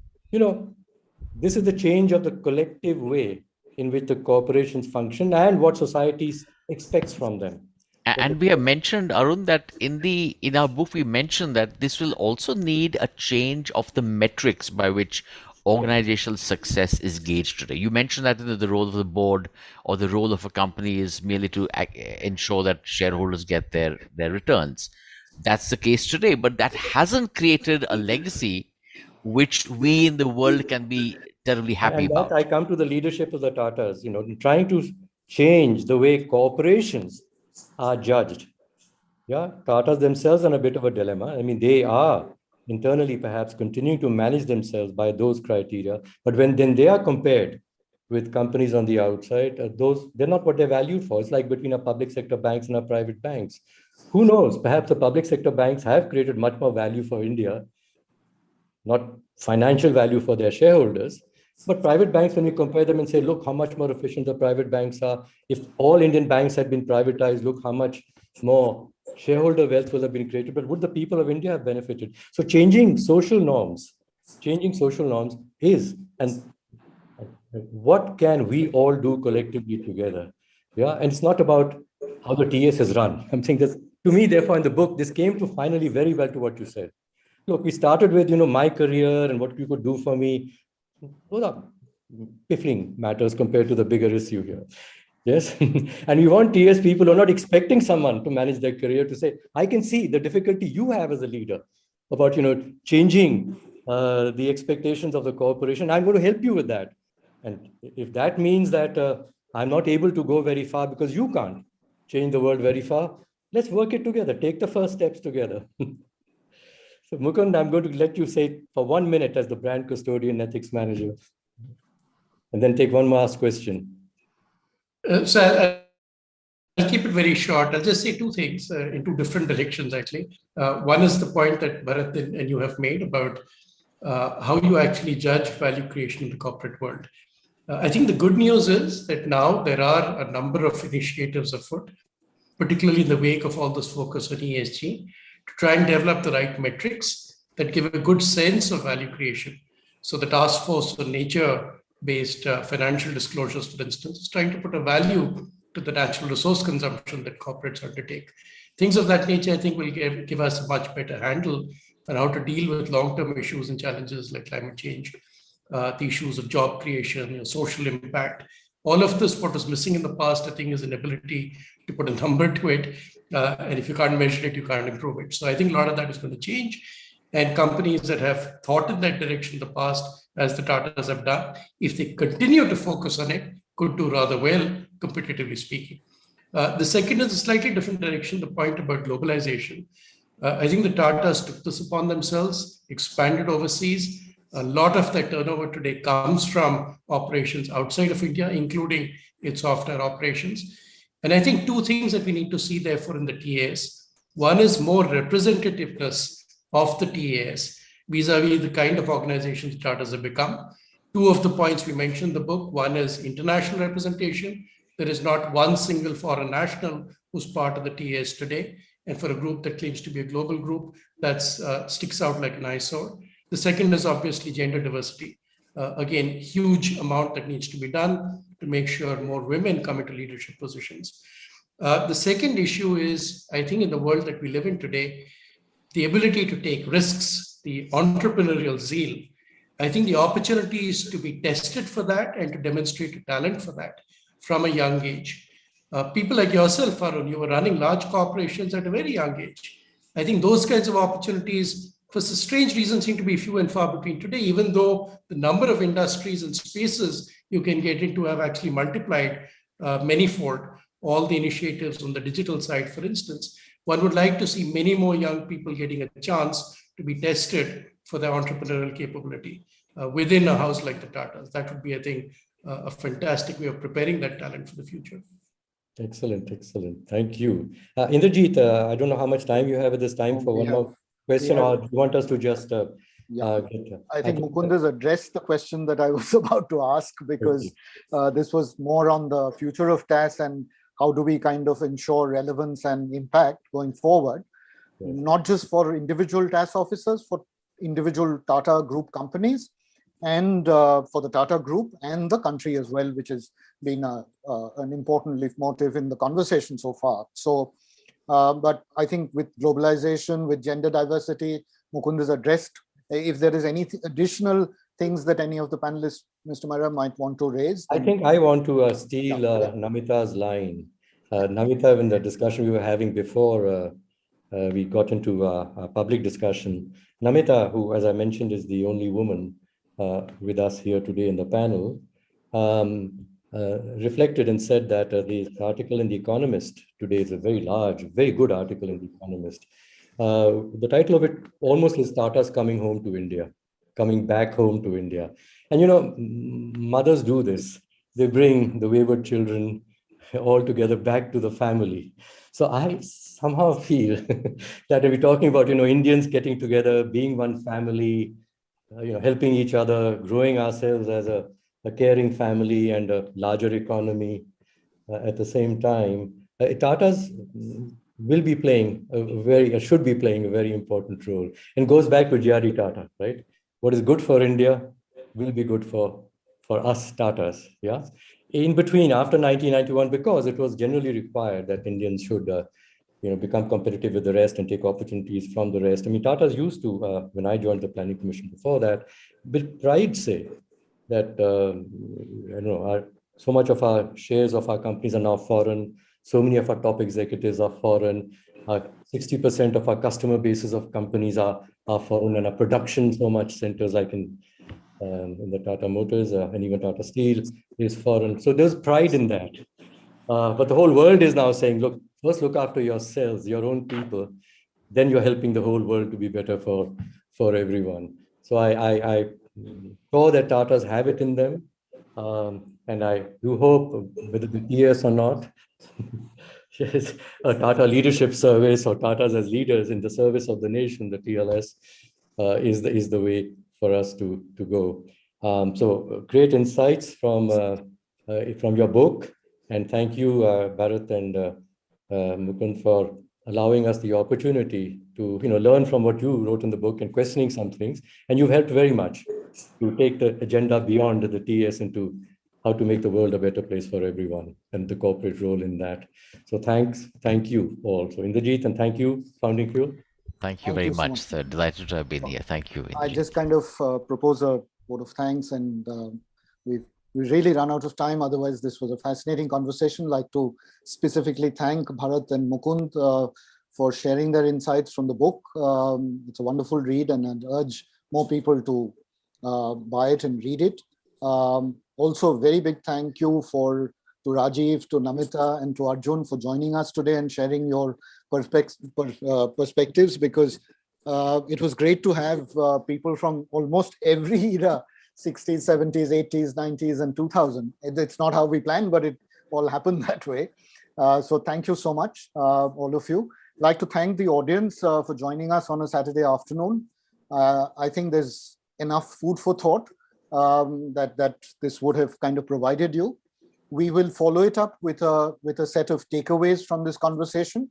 This is the change of the collective way in which the corporations function and what society expects from them. And we have mentioned, Arun, that in our book, we mentioned that this will also need a change of the metrics by which organizational success is gauged today. You mentioned that the role of the board or the role of a company is merely to ensure that shareholders get their returns. That's the case today, but that hasn't created a legacy which we in the world can be terribly happy about. I come to the leadership of the Tatas, trying to change the way corporations are judged. Tatas themselves are in a bit of a dilemma. I mean, they are internally perhaps continuing to manage themselves by those criteria, but when then they are compared with companies on the outside, they're not what they're valued for. It's like between our public sector banks and our private banks. Who knows? Perhaps the public sector banks have created much more value for India, not financial value for their shareholders, but private banks, when we compare them and say, look how much more efficient the private banks are. If all Indian banks had been privatized, look how much more shareholder wealth will have been created, but would the people of India have benefited? So changing social norms is, and what can we all do collectively together? And it's not about how the TS is run. I'm saying this, to me, therefore, in the book, this came to finally very well to what you said. Look, we started with, my career and what you could do for me. Those are piffling matters compared to the bigger issue here. Yes. And we want TS people who are not expecting someone to manage their career to say, I can see the difficulty you have as a leader about, changing the expectations of the corporation. I'm going to help you with that. And if that means that I'm not able to go very far because you can't change the world very far, let's work it together. Take the first steps together. So Mukund, I'm going to let you say for 1 minute as the brand custodian ethics manager, and then take one more last question. So I'll keep it very short. I'll just say two things in two different directions, actually. One is the point that Bharat and you have made about how you actually judge value creation in the corporate world. I think the good news is that now there are a number of initiatives afoot, particularly in the wake of all this focus on ESG, to try and develop the right metrics that give a good sense of value creation. So the task force on nature-based financial disclosures, for instance, is trying to put a value to the natural resource consumption that corporates undertake. Things of that nature, I think, will give us a much better handle on how to deal with long-term issues and challenges like climate change, the issues of job creation, social impact. All of this, what was missing in the past, I think, is an ability to put a number to it. And if you can't measure it, you can't improve it. So I think a lot of that is going to change. And companies that have thought in that direction in the past, as the Tatas have done, if they continue to focus on it, could do rather well, competitively speaking. The second is a slightly different direction, the point about globalization. I think the Tatas took this upon themselves, expanded overseas. A lot of that turnover today comes from operations outside of India, including its software operations. And I think two things that we need to see, therefore, in the TAS. One is more representativeness of the TAS vis-a-vis the kind of organizations Tatas have become. Two of the points we mentioned in the book, one is international representation. There is not one single foreign national who's part of the TAS today. And for a group that claims to be a global group, that sticks out like an eyesore. The second is obviously gender diversity. Again, huge amount that needs to be done to make sure more women come into leadership positions. The second issue is, I think in the world that we live in today, the ability to take risks, the entrepreneurial zeal. I think the opportunity is to be tested for that and to demonstrate a talent for that from a young age. People like yourself, Arun, you were running large corporations at a very young age. I think those kinds of opportunities, for some strange reasons, seem to be few and far between today, even though the number of industries and spaces you can get into have actually multiplied manyfold. All the initiatives on the digital side, for instance, one would like to see many more young people getting a chance to be tested for their entrepreneurial capability within a house like the Tatas. That would be, I think, a fantastic way of preparing that talent for the future. Excellent, excellent. Thank you. Indrajit, I don't know how much time you have at this time for one more question, or do you want us to just I think Mukund has addressed the question that I was about to ask, because this was more on the future of TAS and how do we kind of ensure relevance and impact going forward, not just for individual TAS officers, for individual Tata Group companies, and for the Tata Group and the country as well, which has been an important leitmotif in the conversation so far. So, but I think with globalization, with gender diversity, Mukund has addressed. If there is any additional things that any of the panelists, Mr. Maira, might want to raise. I think I want to steal Namita's line. Namita, in the discussion we were having before we got into a public discussion, Namita, who, as I mentioned, is the only woman with us here today in the panel, reflected and said that the article in The Economist today is a very large, very good article in The Economist. The title of it almost is Tata's coming home to India, coming back home to India. And, you know, mothers do this. They bring the wayward children all together back to the family. So I somehow feel that we're talking about, you know, Indians getting together, being one family, you know, helping each other, growing ourselves as a caring family and a larger economy at the same time. Tata's will be playing should be playing a very important role, and goes back to J.R.D. Tata, right? What is good for India will be good for us Tatas, yeah? In between, after 1991, because it was generally required that Indians should, you know, become competitive with the rest and take opportunities from the rest. I mean, Tata's used to, when I joined the Planning Commission before that, with pride say that, you know, so much of our shares of our companies are now foreign. So many of our top executives are foreign. 60% of our customer bases of companies are foreign, and our production so much centers like in the Tata Motors and even Tata Steel is foreign. So there's pride in that. But the whole world is now saying, look, first look after yourselves, your own people. then you're helping the whole world to be better for everyone. So I know that Tatas have it in them. And I do hope, whether the TS or not, yes, a Tata Leadership Service or Tatas as leaders in the service of the nation, the TLS, is the way for us to go. So great insights from your book, and thank you, Bharat and Mukund, for allowing us the opportunity to learn from what you wrote in the book and questioning some things. And you've helped very much to take the agenda beyond the TS into how to make the world a better place for everyone and the corporate role in that. So thank you all. So Indrajit, and thank you, Founding Fuel. Thank you very much, sir. Delighted to have been here. Thank you. I just kind of propose a vote of thanks, and we've really run out of time. Otherwise, this was a fascinating conversation. I'd like to specifically thank Bharat and Mukund for sharing their insights from the book. It's a wonderful read, and I'd urge more people to buy it and read it. Also, a very big thank you to Rajeev, to Namita, and to Arjun for joining us today and sharing your perspectives, because it was great to have people from almost every era, 60s, 70s, 80s, 90s, and 2000. It's not how we planned, but it all happened that way. So thank you so much, all of you. I'd like to thank the audience for joining us on a Saturday afternoon. I think there's enough food for thought that this would have kind of provided you. We will follow it up with a set of takeaways from this conversation,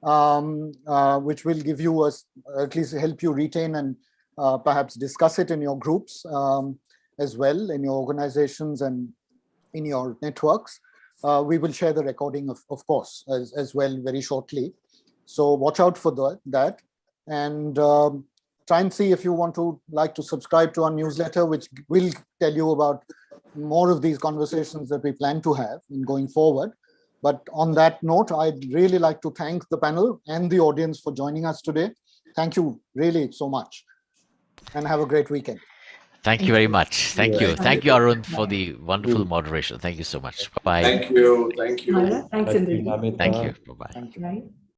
which will give you at least help you retain and perhaps discuss it in your groups as well, in your organizations and in your networks. We will share the recording of course as well very shortly. So watch out for that, and try and see if you like to subscribe to our newsletter, which will tell you about more of these conversations that we plan to have in going forward. But on that note, I'd really like to thank the panel and the audience for joining us today. Thank you really so much, and have a great weekend. Thank you very much. Thank you. Thank you, Arun, for the wonderful moderation. Thank you so much. Bye-bye. Thank you. Thank you. Thanks, Indrajit. Thank you. Bye-bye. Thank you. Right.